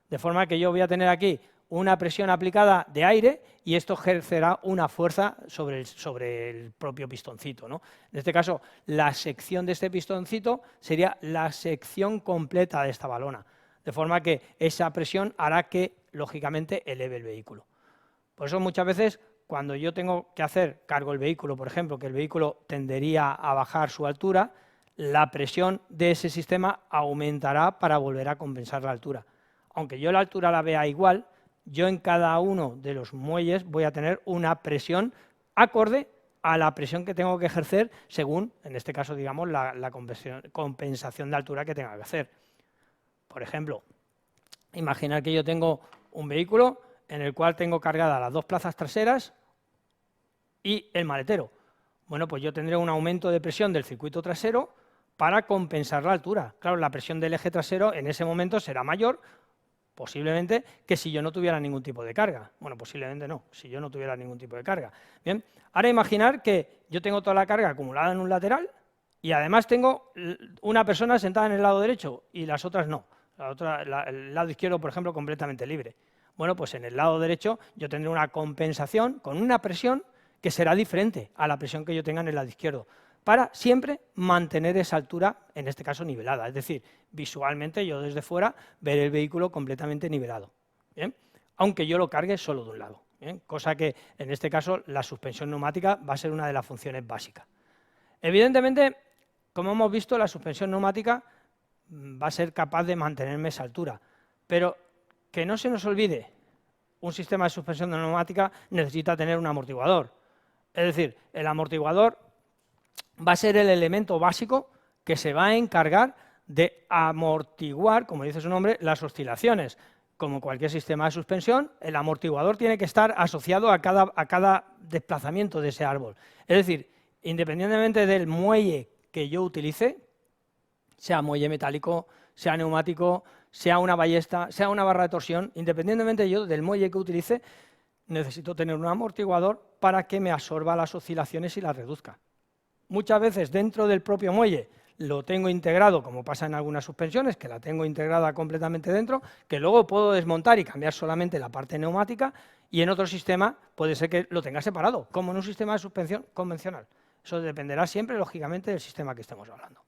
De forma que yo voy a tener aquí una presión aplicada de aire y esto ejercerá una fuerza sobre el propio pistoncito, ¿no? En este caso, la sección de este pistoncito sería la sección completa de esta balona, de forma que esa presión hará que, lógicamente, eleve el vehículo. Por eso muchas veces, cuando yo tengo que cargo el vehículo, por ejemplo, que el vehículo tendería a bajar su altura, la presión de ese sistema aumentará para volver a compensar la altura. Aunque yo la altura la vea igual, yo en cada uno de los muelles voy a tener una presión acorde a la presión que tengo que ejercer según, en este caso, digamos, la compensación de altura que tenga que hacer. Por ejemplo, imaginar que yo tengo un vehículo en el cual tengo cargadas las 2 plazas traseras y el maletero. Bueno, pues yo tendré un aumento de presión del circuito trasero para compensar la altura. Claro, la presión del eje trasero en ese momento será mayor, posiblemente, que si yo no tuviera ningún tipo de carga. Bueno, posiblemente no, si yo no tuviera ningún tipo de carga. Bien, ahora imaginar que yo tengo toda la carga acumulada en un lateral y además tengo una persona sentada en el lado derecho y las otras no. El lado izquierdo, por ejemplo, completamente libre. Bueno, pues en el lado derecho yo tendré una compensación con una presión que será diferente a la presión que yo tenga en el lado izquierdo, para siempre mantener esa altura, en este caso nivelada, es decir, visualmente yo desde fuera veré el vehículo completamente nivelado, ¿bien? Aunque yo lo cargue solo de un lado, ¿bien? Cosa que en este caso la suspensión neumática va a ser una de las funciones básicas. Evidentemente, como hemos visto, la suspensión neumática va a ser capaz de mantenerme esa altura, pero que no se nos olvide, un sistema de suspensión neumática necesita tener un amortiguador, es decir, el amortiguador va a ser el elemento básico que se va a encargar de amortiguar, como dice su nombre, las oscilaciones. Como cualquier sistema de suspensión, el amortiguador tiene que estar asociado a cada desplazamiento de ese árbol. Es decir, independientemente del muelle que yo utilice, sea muelle metálico, sea neumático, sea una ballesta, sea una barra de torsión, independientemente yo del muelle que utilice, necesito tener un amortiguador para que me absorba las oscilaciones y las reduzca. Muchas veces dentro del propio muelle lo tengo integrado, como pasa en algunas suspensiones, que la tengo integrada completamente dentro, que luego puedo desmontar y cambiar solamente la parte neumática, y en otro sistema puede ser que lo tenga separado, como en un sistema de suspensión convencional. Eso dependerá siempre, lógicamente, del sistema que estemos hablando.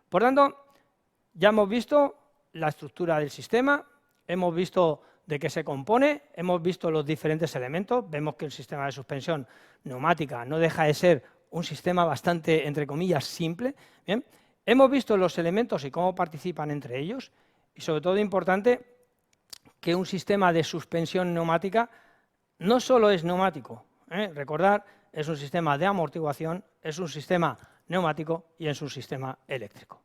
Por tanto, ya hemos visto la estructura del sistema, hemos visto de qué se compone, hemos visto los diferentes elementos, vemos que el sistema de suspensión neumática no deja de ser un sistema bastante, entre comillas, simple. Bien, hemos visto los elementos y cómo participan entre ellos, y sobre todo importante que un sistema de suspensión neumática no solo es neumático, recordar, es un sistema de amortiguación, es un sistema neumático y es un sistema eléctrico.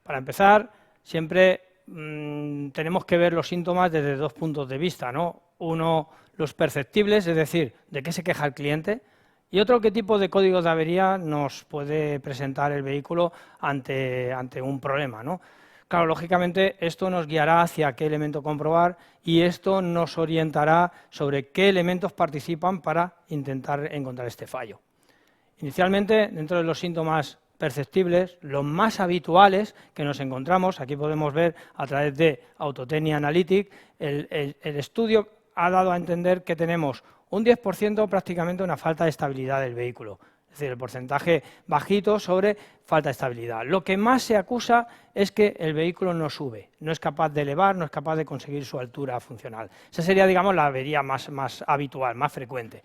Para empezar, siempre tenemos que ver los síntomas desde dos puntos de vista, ¿no? Uno, los perceptibles, es decir, de qué se queja el cliente, y otro, qué tipo de código de avería nos puede presentar el vehículo ante un problema, ¿no? Claro, lógicamente, esto nos guiará hacia qué elemento comprobar y esto nos orientará sobre qué elementos participan para intentar encontrar este fallo. Inicialmente, dentro de los síntomas perceptibles, los más habituales que nos encontramos, aquí podemos ver a través de Autotecnia Analytic, el estudio ha dado a entender que tenemos un 10% prácticamente una falta de estabilidad del vehículo, es decir, el porcentaje bajito sobre falta de estabilidad. Lo que más se acusa es que el vehículo no sube, no es capaz de elevar, no es capaz de conseguir su altura funcional. Esa sería, digamos, la avería más habitual, más frecuente.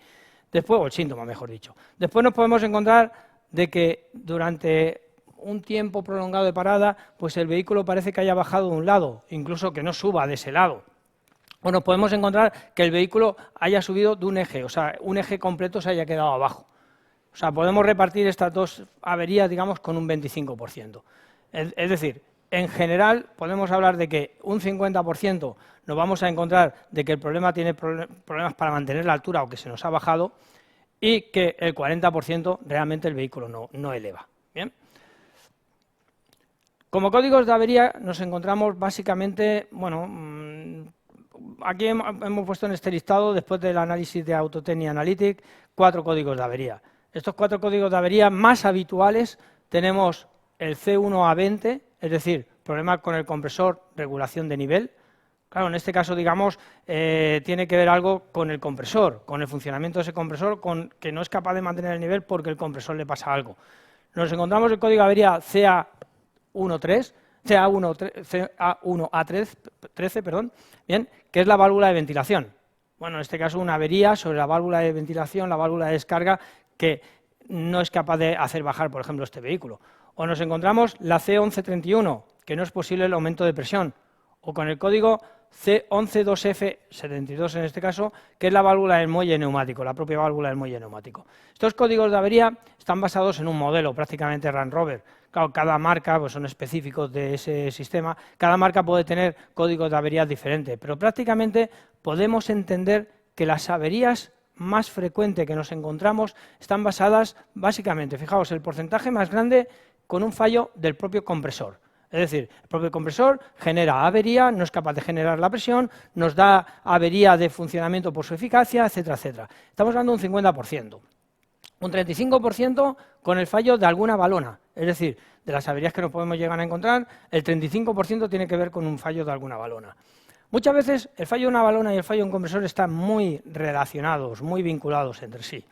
Después, o el síntoma, mejor dicho. Después nos podemos encontrar de que durante un tiempo prolongado de parada, pues el vehículo parece que haya bajado de un lado, incluso que no suba de ese lado. O nos podemos encontrar que el vehículo haya subido de un eje, o sea, un eje completo se haya quedado abajo. O sea, podemos repartir estas dos averías, digamos, con un 25%. Es decir, en general podemos hablar de que un 50% nos vamos a encontrar de que el problema tiene problemas para mantener la altura o que se nos ha bajado, y que el 40% realmente el vehículo no eleva. Bien. Como códigos de avería nos encontramos básicamente, bueno, aquí hemos puesto en este listado, después del análisis de Autotecnia Analytic, 4 códigos de avería. Estos 4 códigos de avería más habituales tenemos el C1A20, es decir, problema con el compresor, regulación de nivel. Claro, en este caso, digamos, tiene que ver algo con el compresor, con el funcionamiento de ese compresor, con que no es capaz de mantener el nivel porque el compresor le pasa algo. Nos encontramos el código de avería CA1A13, perdón, bien, que es la válvula de ventilación. Bueno, en este caso una avería sobre la válvula de ventilación, la válvula de descarga, que no es capaz de hacer bajar, por ejemplo, este vehículo. O nos encontramos la C1131, que no es posible el aumento de presión, o con el código C112F72 en este caso, que es la válvula del muelle neumático, la propia válvula del muelle neumático. Estos códigos de avería están basados en un modelo, prácticamente Land Rover. Claro, cada marca, pues son específicos de ese sistema, cada marca puede tener códigos de averías diferentes, pero prácticamente podemos entender que las averías más frecuentes que nos encontramos están basadas básicamente, fijaos, el porcentaje más grande con un fallo del propio compresor. Es decir, el propio compresor genera avería, no es capaz de generar la presión, nos da avería de funcionamiento por su eficacia, etcétera, etcétera. Estamos hablando de un 50%. Un 35% con el fallo de alguna balona, es decir, de las averías que nos podemos llegar a encontrar, el 35% tiene que ver con un fallo de alguna balona. Muchas veces el fallo de una balona y el fallo de un compresor están muy relacionados, muy vinculados entre sí.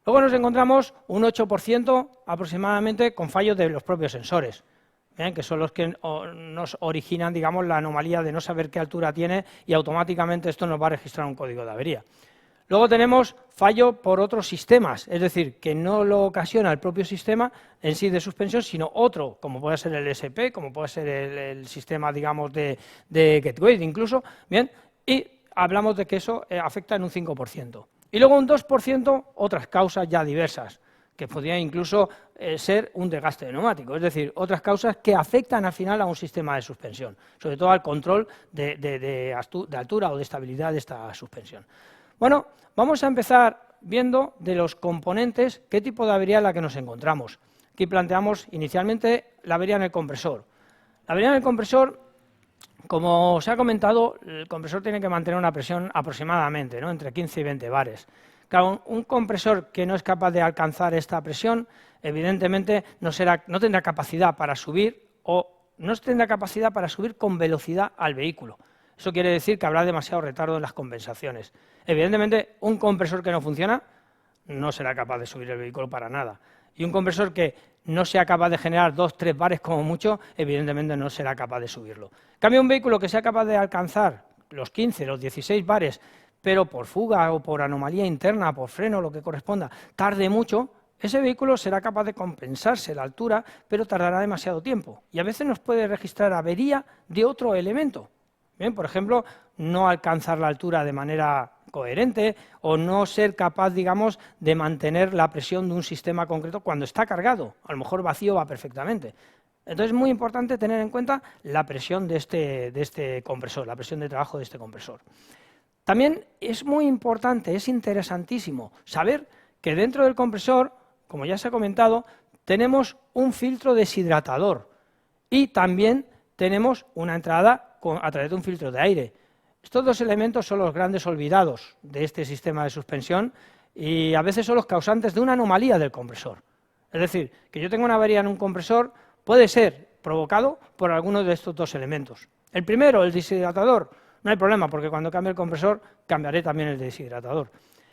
Luego nos encontramos un 8% aproximadamente con fallos de los propios sensores, que son los que nos originan, digamos, la anomalía de no saber qué altura tiene y automáticamente esto nos va a registrar un código de avería. Luego tenemos fallo por otros sistemas, es decir, que no lo ocasiona el propio sistema en sí de suspensión, sino otro, como puede ser el SP, como puede ser el sistema, digamos, de gateway incluso, bien, y hablamos de que eso afecta en un 5%. Y luego un 2% otras causas ya diversas, que podrían incluso ser un desgaste de neumático, es decir, otras causas que afectan al final a un sistema de suspensión, sobre todo al control de altura o de estabilidad de esta suspensión. Bueno, vamos a empezar viendo de los componentes qué tipo de avería es la que nos encontramos. Aquí planteamos inicialmente la avería en el compresor. La avería en el compresor, como se ha comentado, el compresor tiene que mantener una presión aproximadamente, ¿no?, entre 15 y 20 bares. Claro, un compresor que no es capaz de alcanzar esta presión, evidentemente no tendrá capacidad para subir o no tendrá capacidad para subir con velocidad al vehículo. Eso quiere decir que habrá demasiado retardo en las compensaciones. Evidentemente, un compresor que no funciona no será capaz de subir el vehículo para nada. Y un compresor que no sea capaz de generar 2-3 bares como mucho, evidentemente no será capaz de subirlo. En cambio, un vehículo que sea capaz de alcanzar los 15, los 16 bares, pero por fuga o por anomalía interna, por freno, lo que corresponda, tarde mucho, ese vehículo será capaz de compensarse la altura, pero tardará demasiado tiempo. Y a veces nos puede registrar avería de otro elemento. Bien, por ejemplo, no alcanzar la altura de manera coherente o no ser capaz, digamos, de mantener la presión de un sistema concreto cuando está cargado. A lo mejor vacío va perfectamente. Entonces es muy importante tener en cuenta la presión de este compresor, la presión de trabajo de este compresor. También es muy importante, es interesantísimo saber que dentro del compresor, como ya se ha comentado, tenemos un filtro deshidratador y también tenemos una entrada a través de un filtro de aire. Estos dos elementos son los grandes olvidados de este sistema de suspensión y a veces son los causantes de una anomalía del compresor. Es decir, que yo tenga una avería en un compresor puede ser provocado por alguno de estos dos elementos. El primero, el deshidratador, no hay problema, porque cuando cambie el compresor, cambiaré también el deshidratador.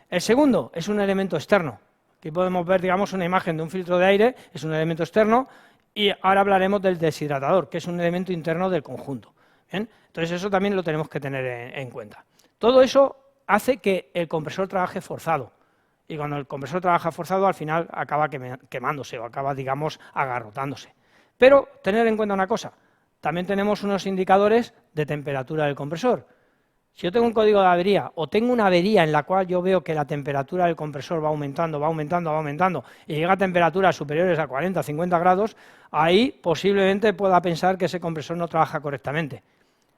El segundo es un elemento externo. Aquí podemos ver, digamos, una imagen de un filtro de aire, es un elemento externo, y ahora hablaremos del deshidratador, que es un elemento interno del conjunto. ¿Bien? Entonces, eso también lo tenemos que tener en cuenta. Todo eso hace que el compresor trabaje forzado, y cuando el compresor trabaja forzado, al final acaba quemándose o acaba, digamos, agarrotándose. Pero tener en cuenta una cosa, también tenemos unos indicadores de temperatura del compresor. Si yo tengo un código de avería o tengo una avería en la cual yo veo que la temperatura del compresor va aumentando, va aumentando, va aumentando y llega a temperaturas superiores a 40, 50 grados, ahí posiblemente pueda pensar que ese compresor no trabaja correctamente.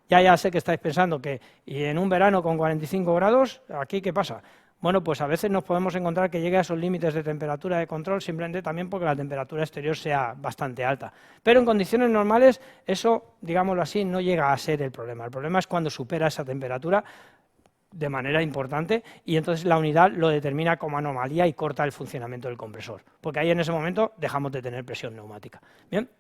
Ya sé que estáis pensando que y en un verano con 45 grados, ¿aquí qué pasa? Bueno, pues a veces nos podemos encontrar que llegue a esos límites de temperatura de control simplemente también porque la temperatura exterior sea bastante alta. Pero en condiciones normales eso, digámoslo así, no llega a ser el problema. El problema es cuando supera esa temperatura de manera importante y entonces la unidad lo determina como anomalía y corta el funcionamiento del compresor, porque ahí en ese momento dejamos de tener presión neumática. Bien.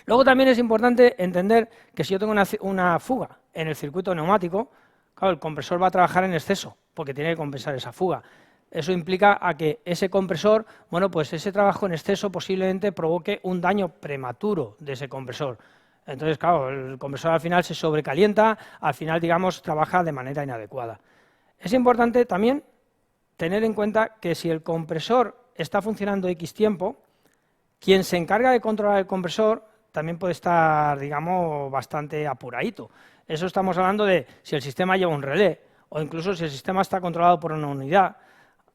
Luego también es importante entender que si yo tengo una fuga en el circuito neumático, claro, el compresor va a trabajar en exceso, porque tiene que compensar esa fuga. Eso implica a que ese compresor, bueno, pues ese trabajo en exceso posiblemente provoque un daño prematuro de ese compresor. Entonces, claro, el compresor al final se sobrecalienta, al final, digamos, trabaja de manera inadecuada. Es importante también tener en cuenta que si el compresor está funcionando X tiempo, quien se encarga de controlar el compresor también puede estar, digamos, bastante apuradito. Eso estamos hablando de si el sistema lleva un relé o incluso si el sistema está controlado por una unidad.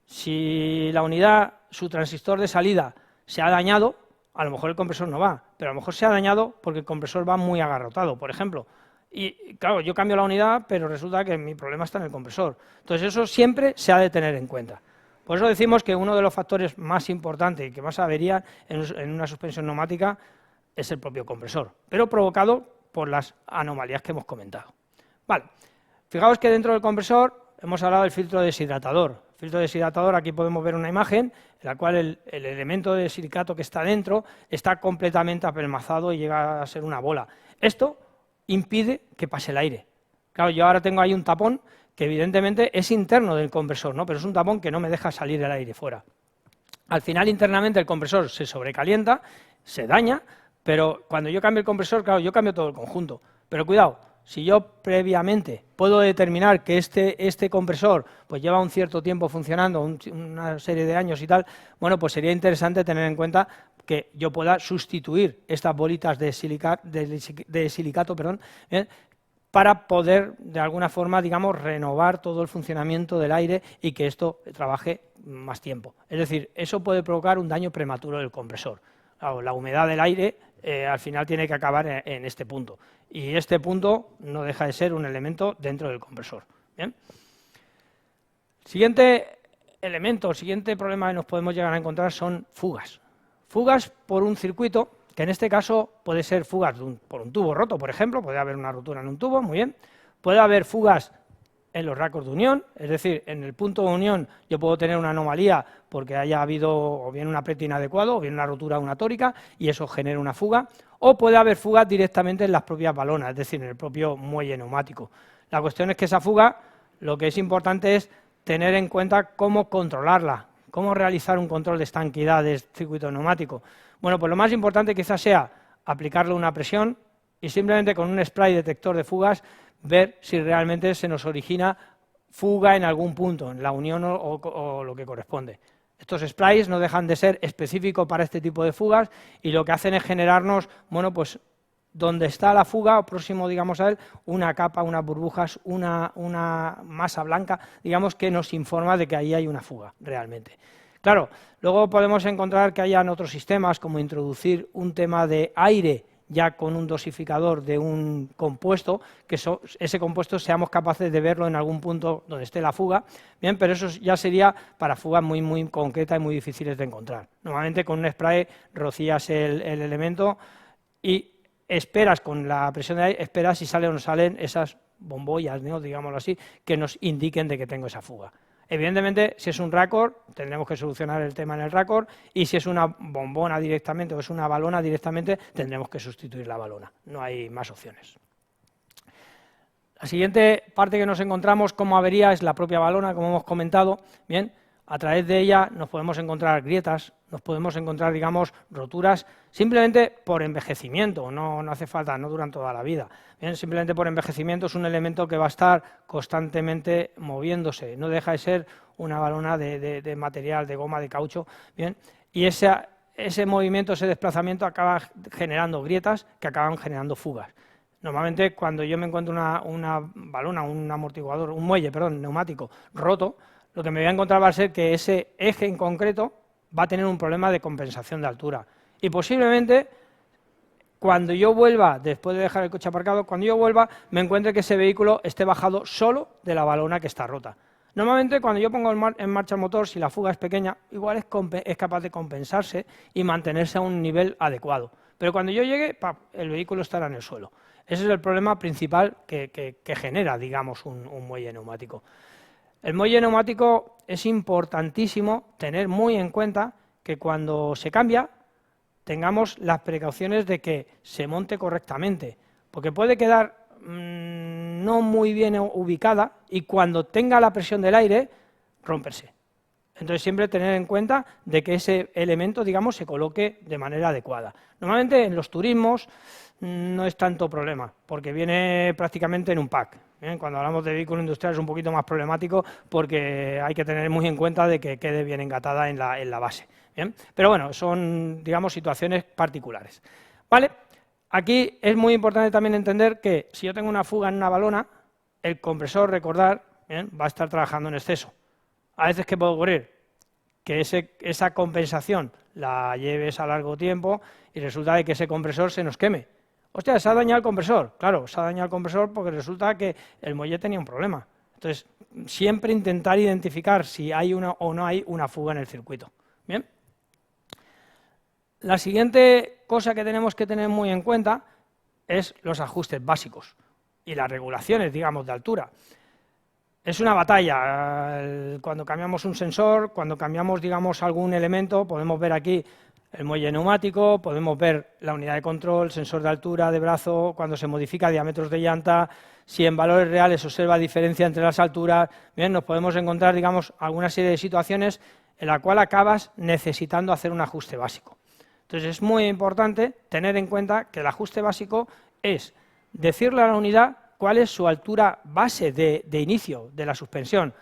Si la unidad, su transistor de salida se ha dañado, a lo mejor el compresor no va, pero a lo mejor se ha dañado porque el compresor va muy agarrotado, por ejemplo. Y claro, yo cambio la unidad, pero resulta que mi problema está en el compresor. Entonces eso siempre se ha de tener en cuenta. Por eso decimos que uno de los factores más importantes y que más avería en una suspensión neumática es el propio compresor, pero provocado por las anomalías que hemos comentado. Vale, fijaos que dentro del compresor hemos hablado del filtro deshidratador. El filtro deshidratador, aquí podemos ver una imagen en la cual el elemento de silicato que está dentro está completamente apelmazado y llega a ser una bola. Esto impide que pase el aire. Claro, yo ahora tengo ahí un tapón que evidentemente es interno del compresor, ¿no? Pero es un tapón que no me deja salir el aire fuera. Al final, internamente, el compresor se sobrecalienta, se daña, pero cuando yo cambio el compresor, claro, yo cambio todo el conjunto. Pero cuidado, si yo previamente puedo determinar que este compresor pues lleva un cierto tiempo funcionando, una serie de años y tal, bueno, pues sería interesante tener en cuenta que yo pueda sustituir estas bolitas de silicato, para poder, de alguna forma, digamos, renovar todo el funcionamiento del aire y que esto trabaje más tiempo. Es decir, eso puede provocar un daño prematuro del compresor. Claro, la humedad del aire al final tiene que acabar en este punto. Y este punto no deja de ser un elemento dentro del compresor. ¿Bien? Siguiente elemento, siguiente problema que nos podemos llegar a encontrar son fugas. Fugas por un circuito, que en este caso puede ser fugas por un tubo roto, por ejemplo, puede haber una rotura en un tubo, muy bien. Puede haber fugas en los racos de unión, es decir, en el punto de unión yo puedo tener una anomalía porque haya habido o bien un apriete inadecuado o bien una rotura de una tórica y eso genera una fuga, o puede haber fugas directamente en las propias balonas, es decir, en el propio muelle neumático. La cuestión es que esa fuga, lo que es importante es tener en cuenta cómo controlarla, cómo realizar un control de estanquidad del circuito neumático. Bueno, pues lo más importante quizás sea aplicarle una presión y simplemente con un spray detector de fugas ver si realmente se nos origina fuga en algún punto, en la unión o lo que corresponde. Estos sprays no dejan de ser específicos para este tipo de fugas y lo que hacen es generarnos, bueno, pues donde está la fuga, o próximo, digamos, a él, una capa, unas burbujas, una masa blanca, digamos, que nos informa de que ahí hay una fuga, realmente. Claro, luego podemos encontrar que hayan otros sistemas, como introducir un tema de aire ya con un dosificador de un compuesto, que ese compuesto seamos capaces de verlo en algún punto donde esté la fuga, bien, pero eso ya sería para fugas muy concretas y muy difíciles de encontrar. Normalmente con un spray rocías el elemento y esperas con la presión de aire, esperas si sale o no salen esas bombollas, ¿no?, digámoslo así, que nos indiquen de que tengo esa fuga. Evidentemente, si es un raccord, tendremos que solucionar el tema en el raccord, y si es una bombona directamente o es una balona directamente, tendremos que sustituir la balona. No hay más opciones. La siguiente parte que nos encontramos como avería es la propia balona, como hemos comentado. Bien, a través de ella nos podemos encontrar grietas, nos podemos encontrar, digamos, roturas, simplemente por envejecimiento, no hace falta, no duran toda la vida. Bien, simplemente por envejecimiento es un elemento que va a estar constantemente moviéndose, no deja de ser una balona de material, de goma, de caucho, bien, y ese movimiento, ese desplazamiento acaba generando grietas que acaban generando fugas. Normalmente cuando yo me encuentro una balona, un amortiguador, un muelle, perdón, neumático roto, lo que me voy a encontrar va a ser que ese eje en concreto va a tener un problema de compensación de altura. Y posiblemente, cuando yo vuelva, después de dejar el coche aparcado, cuando yo vuelva, me encuentre que ese vehículo esté bajado solo de la balona que está rota. Normalmente, cuando yo pongo en marcha el motor, si la fuga es pequeña, igual es capaz de compensarse y mantenerse a un nivel adecuado. Pero cuando yo llegue, el vehículo estará en el suelo. Ese es el problema principal que genera, digamos, un muelle neumático. El muelle neumático es importantísimo tener muy en cuenta que cuando se cambia tengamos las precauciones de que se monte correctamente, porque puede quedar no muy bien ubicada y cuando tenga la presión del aire, romperse. Entonces siempre tener en cuenta de que ese elemento, digamos, se coloque de manera adecuada. Normalmente en los turismos no es tanto problema, porque viene prácticamente en un pack. ¿Bien? Cuando hablamos de vehículo industrial es un poquito más problemático porque hay que tener muy en cuenta de que quede bien engatada en la base. ¿Bien? Pero bueno, son, digamos, situaciones particulares. ¿Vale? Aquí es muy importante también entender que si yo tengo una fuga en una balona, el compresor, recordar, ¿bien?, va a estar trabajando en exceso. A veces, ¿qué puede ocurrir? Que esa compensación la lleves a largo tiempo y resulta de que ese compresor se nos queme. Hostia, se ha dañado el compresor. Claro, se ha dañado el compresor porque resulta que el muelle tenía un problema. Entonces, siempre intentar identificar si hay una o no hay una fuga en el circuito. Bien. La siguiente cosa que tenemos que tener muy en cuenta es los ajustes básicos y las regulaciones, digamos, de altura. Es una batalla. Cuando cambiamos un sensor, cuando cambiamos, digamos, algún elemento, podemos ver aquí el muelle neumático, podemos ver la unidad de control, sensor de altura de brazo, cuando se modifica diámetros de llanta, si en valores reales se observa diferencia entre las alturas. Bien, nos podemos encontrar, digamos, alguna serie de situaciones en la cual acabas necesitando hacer un ajuste básico. Entonces es muy importante tener en cuenta que el ajuste básico es decirle a la unidad cuál es su altura base de inicio de la suspensión.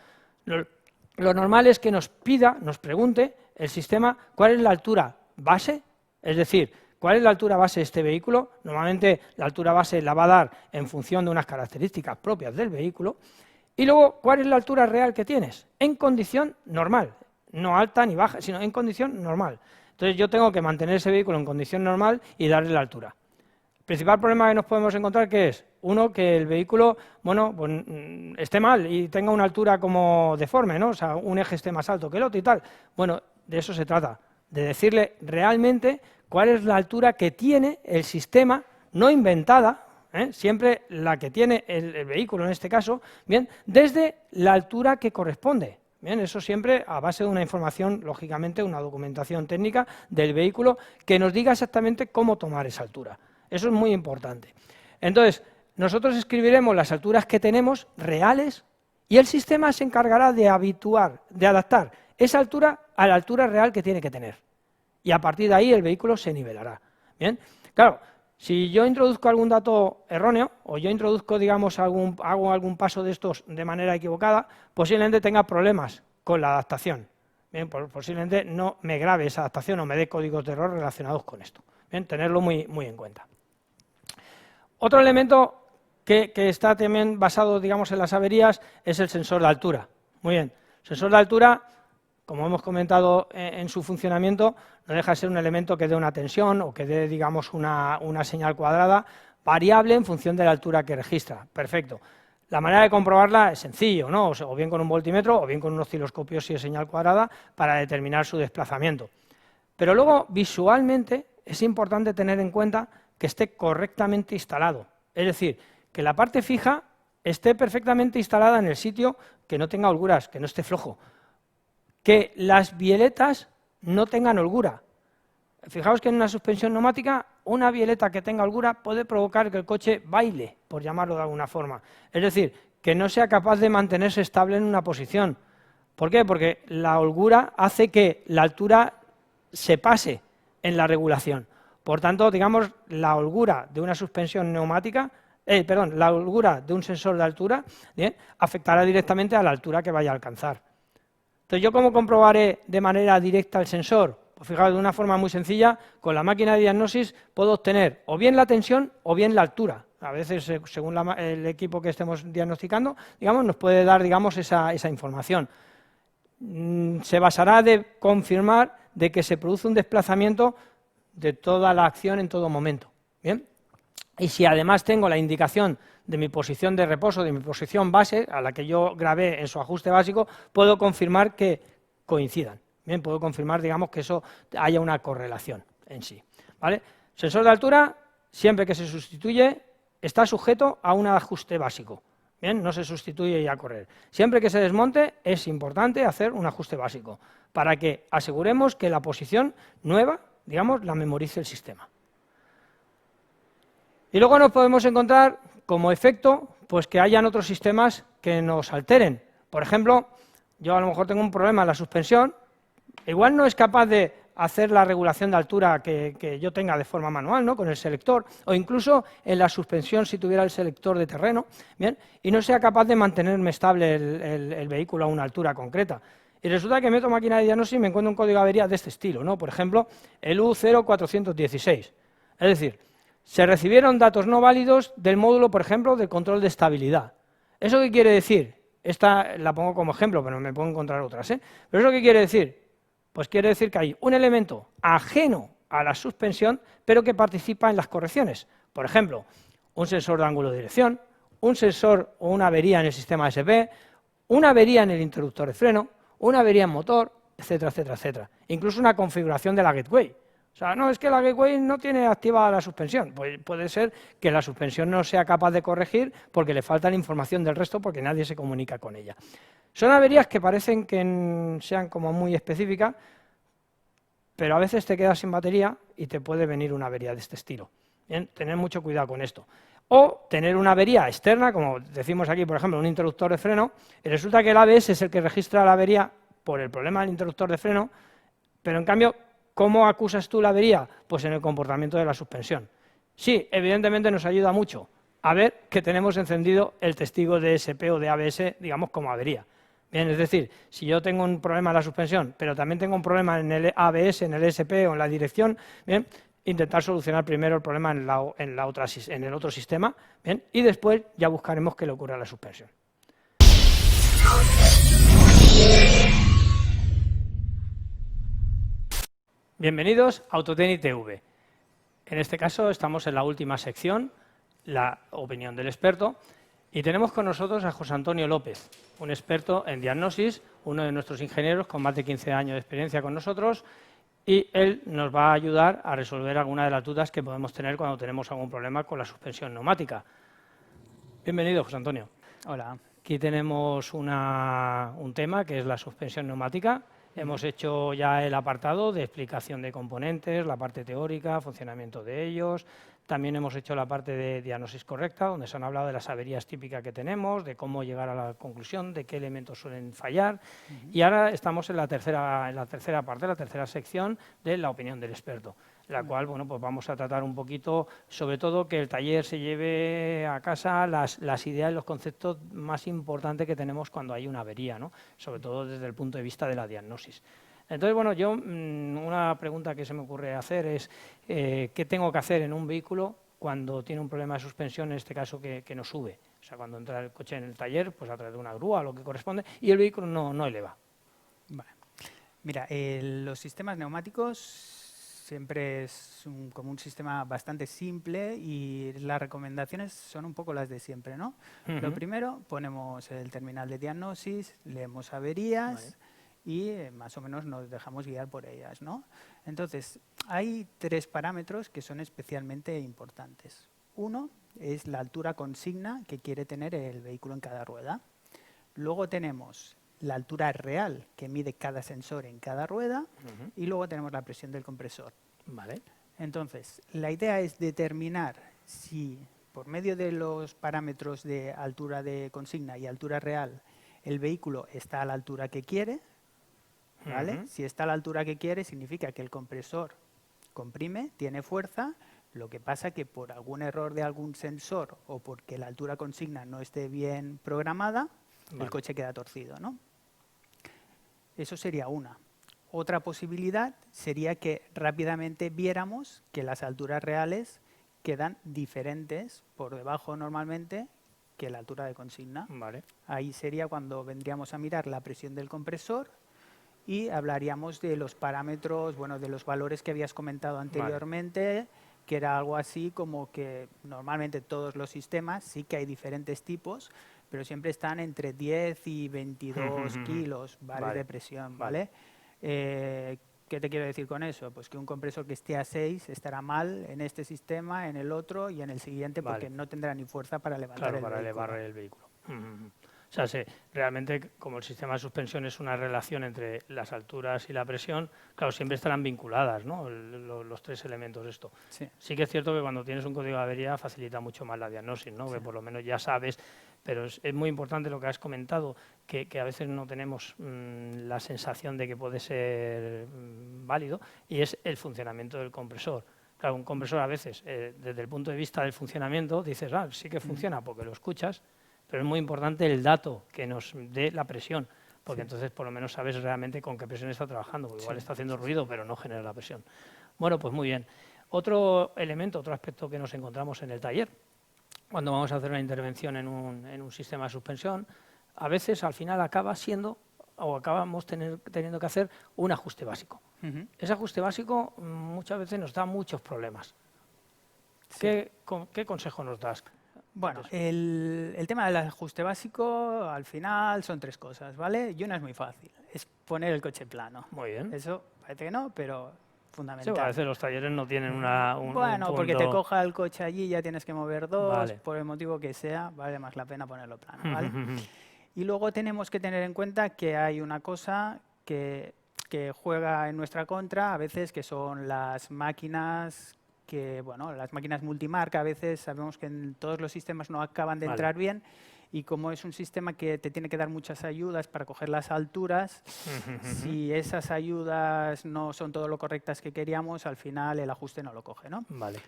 Lo normal es que nos pregunte el sistema cuál es la altura base, es decir, ¿cuál es la altura base de este vehículo? Normalmente la altura base la va a dar en función de unas características propias del vehículo. Y luego, ¿cuál es la altura real que tienes? En condición normal, no alta ni baja, sino en condición normal. Entonces yo tengo que mantener ese vehículo en condición normal y darle la altura. El principal problema que nos podemos encontrar, ¿qué es? Uno, que el vehículo, bueno, pues, esté mal y tenga una altura como deforme, ¿no? O sea, un eje esté más alto que el otro y tal. Bueno, de eso se trata, de decirle realmente cuál es la altura que tiene el sistema, no inventada, siempre la que tiene el vehículo en este caso, bien, desde la altura que corresponde. Bien, eso siempre a base de una información, lógicamente, una documentación técnica del vehículo que nos diga exactamente cómo tomar esa altura. Eso es muy importante. Entonces, nosotros escribiremos las alturas que tenemos reales y el sistema se encargará de adaptar esa altura a la altura real que tiene que tener. Y a partir de ahí el vehículo se nivelará. Bien, claro, si yo introduzco algún dato erróneo o yo introduzco, digamos, hago algún paso de estos de manera equivocada, posiblemente tenga problemas con la adaptación. Bien, posiblemente no me grabe esa adaptación o me dé códigos de error relacionados con esto. Bien, tenerlo muy en cuenta. Otro elemento que está también basado, digamos, en las averías es el sensor de altura. Muy bien, el sensor de altura, como hemos comentado en su funcionamiento, no deja de ser un elemento que dé una tensión o que dé, digamos, una señal cuadrada variable en función de la altura que registra. Perfecto. La manera de comprobarla es sencillo, ¿no? O bien con un voltímetro o bien con un osciloscopio si es señal cuadrada para determinar su desplazamiento. Pero luego, visualmente, es importante tener en cuenta que esté correctamente instalado. Es decir, que la parte fija esté perfectamente instalada en el sitio, que no tenga holguras, que no esté flojo. Que las bieletas no tengan holgura. Fijaos que en una suspensión neumática, una bieleta que tenga holgura puede provocar que el coche baile, por llamarlo de alguna forma. Es decir, que no sea capaz de mantenerse estable en una posición. ¿Por qué? Porque la holgura hace que la altura se pase en la regulación. Por tanto, digamos, la holgura de una suspensión neumática, la holgura de un sensor de altura, ¿bien?, afectará directamente a la altura que vaya a alcanzar. Entonces, ¿yo cómo comprobaré de manera directa el sensor? Pues fijaos, de una forma muy sencilla, con la máquina de diagnosis puedo obtener o bien la tensión o bien la altura. A veces, según el equipo que estemos diagnosticando, digamos, nos puede dar, digamos, esa información. Se basará de confirmar de que se produce un desplazamiento de toda la acción en todo momento. ¿Bien? Y si además tengo la indicación de mi posición de reposo, de mi posición base, a la que yo grabé en su ajuste básico, puedo confirmar que coincidan. Bien, puedo confirmar, digamos, que eso haya una correlación en sí. ¿Vale? Sensor de altura, siempre que se sustituye, está sujeto a un ajuste básico. Bien, no se sustituye y a correr. Siempre que se desmonte, es importante hacer un ajuste básico, para que aseguremos que la posición nueva, digamos, la memorice el sistema. Y luego nos podemos encontrar como efecto, pues que hayan otros sistemas que nos alteren. Por ejemplo, yo a lo mejor tengo un problema en la suspensión, igual no es capaz de hacer la regulación de altura que yo tenga de forma manual, ¿no?, con el selector, o incluso en la suspensión si tuviera el selector de terreno, ¿bien?, y no sea capaz de mantenerme estable el vehículo a una altura concreta. Y resulta que meto máquina de diagnosis y me encuentro un código de avería de este estilo, ¿no? Por ejemplo, el U0416. Es decir, se recibieron datos no válidos del módulo, por ejemplo, del control de estabilidad. ¿Eso qué quiere decir? Esta la pongo como ejemplo, pero me puedo encontrar otras, ¿eh? ¿Pero eso qué quiere decir? Pues quiere decir que hay un elemento ajeno a la suspensión, pero que participa en las correcciones. Por ejemplo, un sensor de ángulo de dirección, un sensor o una avería en el sistema SP, una avería en el interruptor de freno, una avería en motor, etcétera, etcétera, etcétera. Incluso una configuración de la gateway. O sea, no, es que la gateway no tiene activada la suspensión. Pues puede ser que la suspensión no sea capaz de corregir porque le falta la información del resto porque nadie se comunica con ella. Son averías que parecen que sean como muy específicas, pero a veces te quedas sin batería y te puede venir una avería de este estilo. Bien, tener mucho cuidado con esto. O tener una avería externa, como decimos aquí, por ejemplo, un interruptor de freno, y resulta que el ABS es el que registra la avería por el problema del interruptor de freno, pero en cambio, ¿cómo acusas tú la avería? Pues en el comportamiento de la suspensión. Sí, evidentemente nos ayuda mucho a ver que tenemos encendido el testigo de SP o de ABS, digamos, como avería. Bien, es decir, si yo tengo un problema en la suspensión, pero también tengo un problema en el ABS, en el SP o en la dirección, bien, intentar solucionar primero el problema en el otro sistema, ¿bien? Y después ya buscaremos qué le ocurre a la suspensión. Bienvenidos a Autotecnic TV. En este caso estamos en la última sección, la opinión del experto, y tenemos con nosotros a José Antonio López, un experto en diagnosis, uno de nuestros ingenieros con más de 15 años de experiencia con nosotros, y él nos va a ayudar a resolver algunas de las dudas que podemos tener cuando tenemos algún problema con la suspensión neumática. Bienvenido, José Antonio. Hola. Aquí tenemos un tema que es la suspensión neumática. Hemos hecho ya el apartado de explicación de componentes, la parte teórica, funcionamiento de ellos. También hemos hecho la parte de diagnosis correcta, donde se han hablado de las averías típicas que tenemos, de cómo llegar a la conclusión, de qué elementos suelen fallar. Y ahora estamos en la tercera parte, la tercera sección de la opinión del experto, la cual, bueno, pues vamos a tratar un poquito, sobre todo que el taller se lleve a casa las ideas y los conceptos más importantes que tenemos cuando hay una avería, ¿no? Sobre todo desde el punto de vista de la diagnosis. Entonces, bueno, yo una pregunta que se me ocurre hacer es ¿qué tengo que hacer en un vehículo cuando tiene un problema de suspensión, en este caso que no sube? O sea, cuando entra el coche en el taller, pues a través de una grúa, lo que corresponde, y el vehículo no eleva. Vale. Mira, los sistemas neumáticos siempre es como un sistema bastante simple y las recomendaciones son un poco las de siempre, ¿no? Lo primero, ponemos el terminal de diagnosis, leemos averías y más o menos nos dejamos guiar por ellas, ¿no? Entonces, hay 3 parámetros que son especialmente importantes. Uno es la altura consigna que quiere tener el vehículo en cada rueda. Luego tenemos la altura real que mide cada sensor en cada rueda y luego tenemos la presión del compresor. Vale. Entonces, la idea es determinar si por medio de los parámetros de altura de consigna y altura real el vehículo está a la altura que quiere, ¿vale? Si está a la altura que quiere significa que el compresor comprime, tiene fuerza, lo que pasa que por algún error de algún sensor o porque la altura consigna no esté bien programada, el coche queda torcido, ¿no? Eso sería una. Otra posibilidad sería que rápidamente viéramos que las alturas reales quedan diferentes por debajo normalmente que la altura de consigna. Vale. Ahí sería cuando vendríamos a mirar la presión del compresor y hablaríamos de los parámetros, bueno, de los valores que habías comentado anteriormente, que era algo así como que normalmente todos los sistemas, sí que hay diferentes tipos, pero siempre están entre 10 y 22 kilos, ¿vale? De presión, ¿vale? ¿Qué te quiero decir con eso? Pues que un compresor que esté a 6 estará mal en este sistema, en el otro y en el siguiente, porque no tendrá ni fuerza para levantar elevar el vehículo. O sea, realmente, como el sistema de suspensión es una relación entre las alturas y la presión, claro, siempre estarán vinculadas, ¿no? Los 3 elementos de esto. Sí que es cierto que cuando tienes un código de avería facilita mucho más la diagnosis, ¿no? Que por lo menos ya sabes, pero es muy importante lo que has comentado, que a veces no tenemos la sensación de que puede ser válido, y es el funcionamiento del compresor. Claro, un compresor a veces, desde el punto de vista del funcionamiento, dices, sí que funciona porque lo escuchas, pero es muy importante el dato que nos dé la presión, porque entonces por lo menos sabes realmente con qué presión está trabajando, porque igual está haciendo ruido, pero no genera la presión. Bueno, pues muy bien. Otro elemento, otro aspecto que nos encontramos en el taller, cuando vamos a hacer una intervención en un sistema de suspensión, a veces al final acaba siendo, o acabamos teniendo que hacer un ajuste básico. Ese ajuste básico muchas veces nos da muchos problemas. ¿Qué consejo nos das? Bueno, el tema del ajuste básico, al final, son 3 cosas, ¿vale? Y una es muy fácil, es poner el coche plano. Muy bien. Eso parece que no, pero fundamental. Sí, a veces los talleres no tienen un bueno, punto... porque te coja el coche allí, ya tienes que mover 2, Vale. por el motivo que sea, vale más la pena ponerlo plano, ¿vale? Y luego tenemos que tener en cuenta que hay una cosa que juega en nuestra contra, a veces, que son las máquinas las máquinas multimarca, a veces sabemos que en todos los sistemas no acaban de entrar bien, y como es un sistema que te tiene que dar muchas ayudas para coger las alturas, si esas ayudas no son todo lo correctas que queríamos, al final el ajuste no lo coge, ¿no? Vale.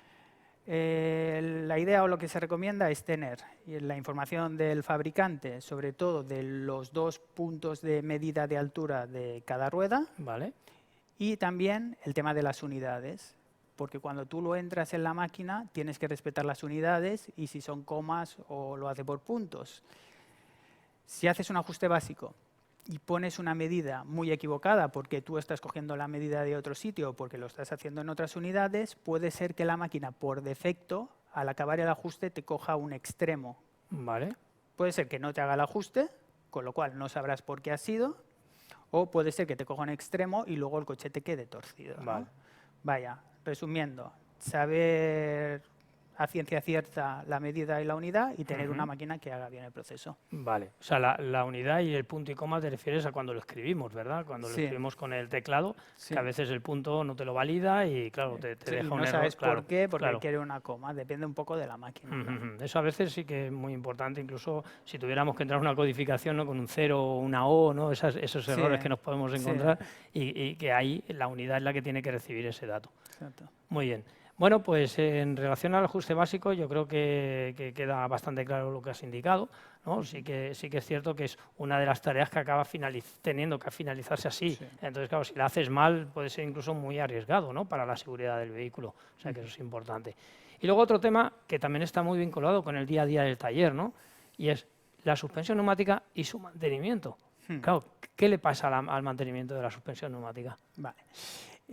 La idea o lo que se recomienda es tener la información del fabricante, sobre todo de los 2 puntos de medida de altura de cada rueda, Vale. y también el tema de las unidades. porque cuando tú lo entras en la máquina tienes que respetar las unidades y si son comas o lo hace por puntos. Si haces un ajuste básico y pones una medida muy equivocada porque tú estás cogiendo la medida de otro sitio o porque lo estás haciendo en otras unidades, puede ser que la máquina por defecto, al acabar el ajuste, te coja un extremo. Vale. Puede ser que no te haga el ajuste, con lo cual no sabrás por qué ha sido, o puede ser que te coja un extremo y luego el coche te quede torcido, ¿no? Vale. Vaya, resumiendo, saber a ciencia cierta la medida y la unidad y tener una máquina que haga bien el proceso. Vale, o sea, la unidad y el punto y coma te refieres a cuando lo escribimos, ¿verdad? Cuando lo Sí. escribimos con el teclado, Sí. que a veces el punto no te lo valida y claro, te Sí, deja y un no error. sabes Claro, por qué, porque claro. quiere una coma, depende un poco de la máquina, ¿no? Eso a veces sí que es muy importante, incluso si tuviéramos que entrar a una codificación, ¿no? Con un 0 o una O, ¿no? Esos Sí, errores que nos podemos sí. encontrar y que ahí la unidad es la que tiene que recibir ese dato. Exacto. Muy bien. Bueno, pues en relación al ajuste básico yo creo que queda bastante claro lo que has indicado, ¿no? Sí que es cierto que es una de las tareas que acaba teniendo que finalizarse así. Sí. Entonces, claro, si la haces mal puede ser incluso muy arriesgado, ¿no? Para la seguridad del vehículo. O sea que eso es importante. Y luego otro tema que también está muy vinculado con el día a día del taller, ¿no? Y es la suspensión neumática y su mantenimiento. Claro, ¿qué le pasa al mantenimiento de la suspensión neumática? Vale.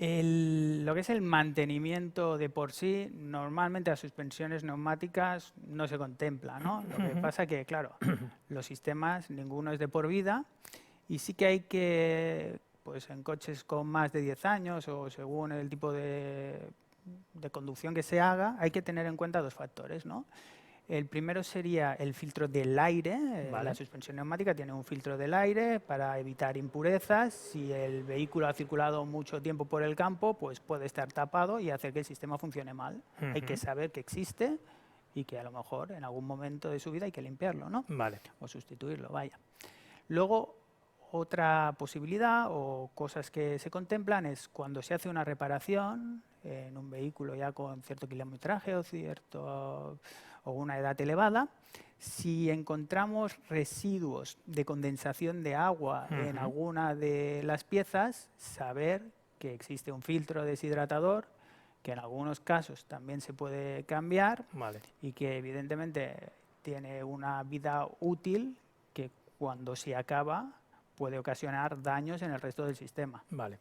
Lo que es el mantenimiento de por sí, normalmente las suspensiones neumáticas no se contempla, ¿no? Lo que pasa que, claro, los sistemas, ninguno es de por vida y sí que hay que, pues en coches con más de 10 años o según el tipo de conducción que se haga, hay que tener en cuenta dos factores, ¿no? El primero sería el filtro del aire. Vale. La suspensión neumática tiene un filtro del aire para evitar impurezas. Si el vehículo ha circulado mucho tiempo por el campo, pues puede estar tapado y hacer que el sistema funcione mal. Hay que saber que existe y que a lo mejor en algún momento de su vida hay que limpiarlo, ¿no? Vale. O sustituirlo, vaya. Luego, otra posibilidad o cosas que se contemplan es cuando se hace una reparación en un vehículo ya con cierto kilometraje o una edad elevada, si encontramos residuos de condensación de agua en alguna de las piezas, saber que existe un filtro deshidratador que en algunos casos también se puede cambiar. Vale. Y que evidentemente tiene una vida útil que cuando se acaba puede ocasionar daños en el resto del sistema. Vale.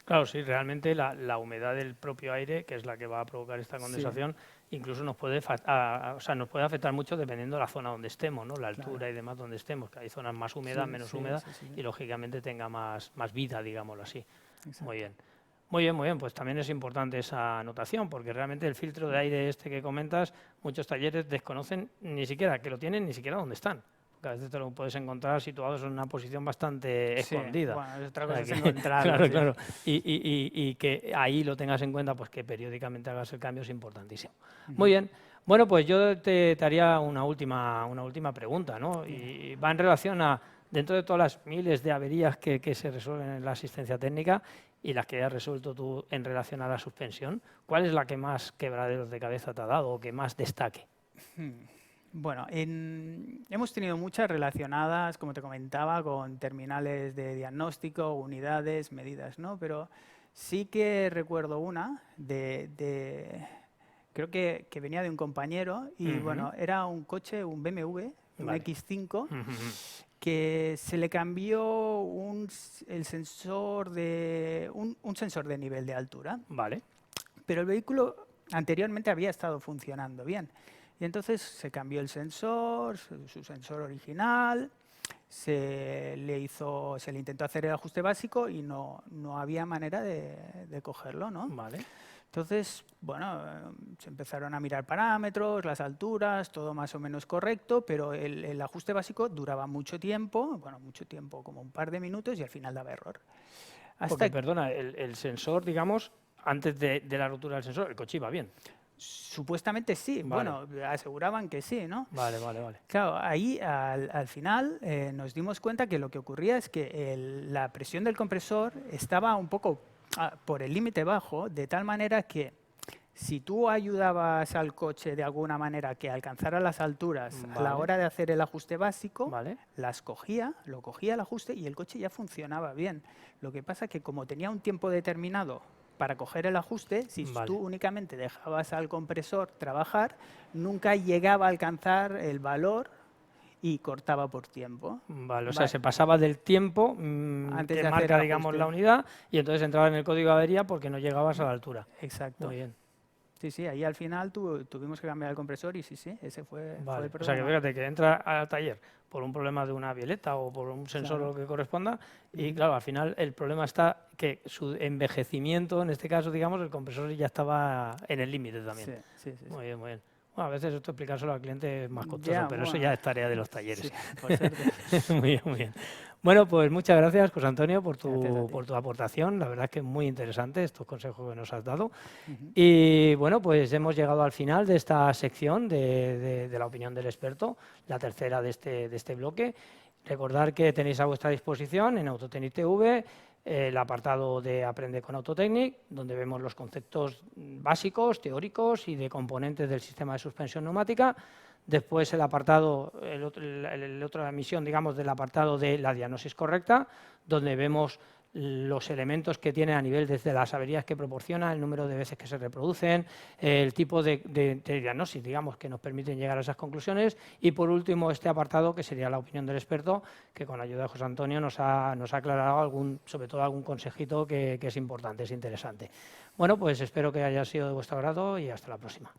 Claro, sí, realmente la humedad del propio aire, que es la que va a provocar esta condensación, incluso nos puede, nos puede afectar mucho dependiendo de la zona donde estemos, ¿no? La altura y demás donde estemos, que hay zonas más húmedas, menos húmedas y lógicamente tenga más vida, digámoslo así. Exacto. Muy bien. Muy bien, muy bien, pues también es importante esa anotación, porque realmente el filtro de aire este que comentas, muchos talleres desconocen ni siquiera que lo tienen, ni siquiera dónde están. Porque a veces te lo puedes encontrar situados en una posición bastante escondida. Bueno, es otra cosa es encontrarlo. Claro, claro. Y que ahí lo tengas en cuenta, pues que periódicamente hagas el cambio es importantísimo. Muy bien. Bueno, pues yo te haría una última pregunta, ¿no? Y va en relación a, dentro de todas las miles de averías que se resuelven en la asistencia técnica y las que has resuelto tú en relación a la suspensión, ¿cuál es la que más quebraderos de cabeza te ha dado o que más destaque? Bueno, hemos tenido muchas relacionadas, como te comentaba, con terminales de diagnóstico, unidades, medidas, ¿no? Pero sí que recuerdo una creo que venía de un compañero y bueno, era un coche, un BMW, un X5, que se le cambió un sensor de nivel de altura. Vale. Pero el vehículo anteriormente había estado funcionando bien. Y entonces se cambió el sensor, su sensor original, se le intentó hacer el ajuste básico y no había manera de cogerlo, ¿no? Vale. Entonces, bueno, se empezaron a mirar parámetros, las alturas, todo más o menos correcto, pero el ajuste básico duraba mucho tiempo, como un par de minutos y al final daba error. Porque, perdona, el sensor, digamos, antes de la rotura del sensor, el coche iba bien. Supuestamente sí, bueno, aseguraban que sí, ¿no? Vale. Claro, ahí al final nos dimos cuenta que lo que ocurría es que la presión del compresor estaba un poco por el límite bajo, de tal manera que si tú ayudabas al coche de alguna manera que alcanzara las alturas a la hora de hacer el ajuste básico, lo cogía el ajuste y el coche ya funcionaba bien. Lo que pasa es que como tenía un tiempo determinado para coger el ajuste, si Vale. tú únicamente dejabas al compresor trabajar, nunca llegaba a alcanzar el valor y cortaba por tiempo. Vale, o sea, se pasaba del tiempo Antes que de hacer marca, el digamos, ajuste. la unidad y entonces entraba en el código de avería porque no llegabas a la altura. Exacto. Muy bien. Sí, sí, ahí al final tuvimos que cambiar el compresor y sí, ese fue el Vale, o sea que problema. fíjate que entra al taller por un problema de una bieleta o por un sensor o lo que corresponda y claro, al final el problema está que su envejecimiento, en este caso, digamos, el compresor ya estaba en el límite también. Sí, sí, sí. Muy bien, muy bien. Bueno, a veces esto explicárselo al cliente es más costoso, Ya, pero eso bueno, ya es tarea de los talleres. sí, por suerte. Muy bien, muy bien. Bueno, pues muchas gracias, José Antonio, Gracias a ti. por tu aportación. La verdad es que es muy interesante estos consejos que nos has dado. Ujú. Y bueno, pues hemos llegado al final de esta sección de la opinión del experto, la tercera de este bloque. Recordar que tenéis a vuestra disposición en Autotecnic TV el apartado de Aprende con Autotecnic, donde vemos los conceptos básicos, teóricos y de componentes del sistema de suspensión neumática. Después el apartado, otra emisión, digamos, del apartado de la diagnosis correcta, donde vemos los elementos que tiene a nivel desde las averías que proporciona, el número de veces que se reproducen, el tipo de diagnosis, digamos, que nos permiten llegar a esas conclusiones. Y por último, este apartado, que sería la opinión del experto, que con ayuda de José Antonio nos ha aclarado sobre todo algún consejito que es importante, es interesante. Bueno, pues espero que haya sido de vuestro agrado y hasta la próxima.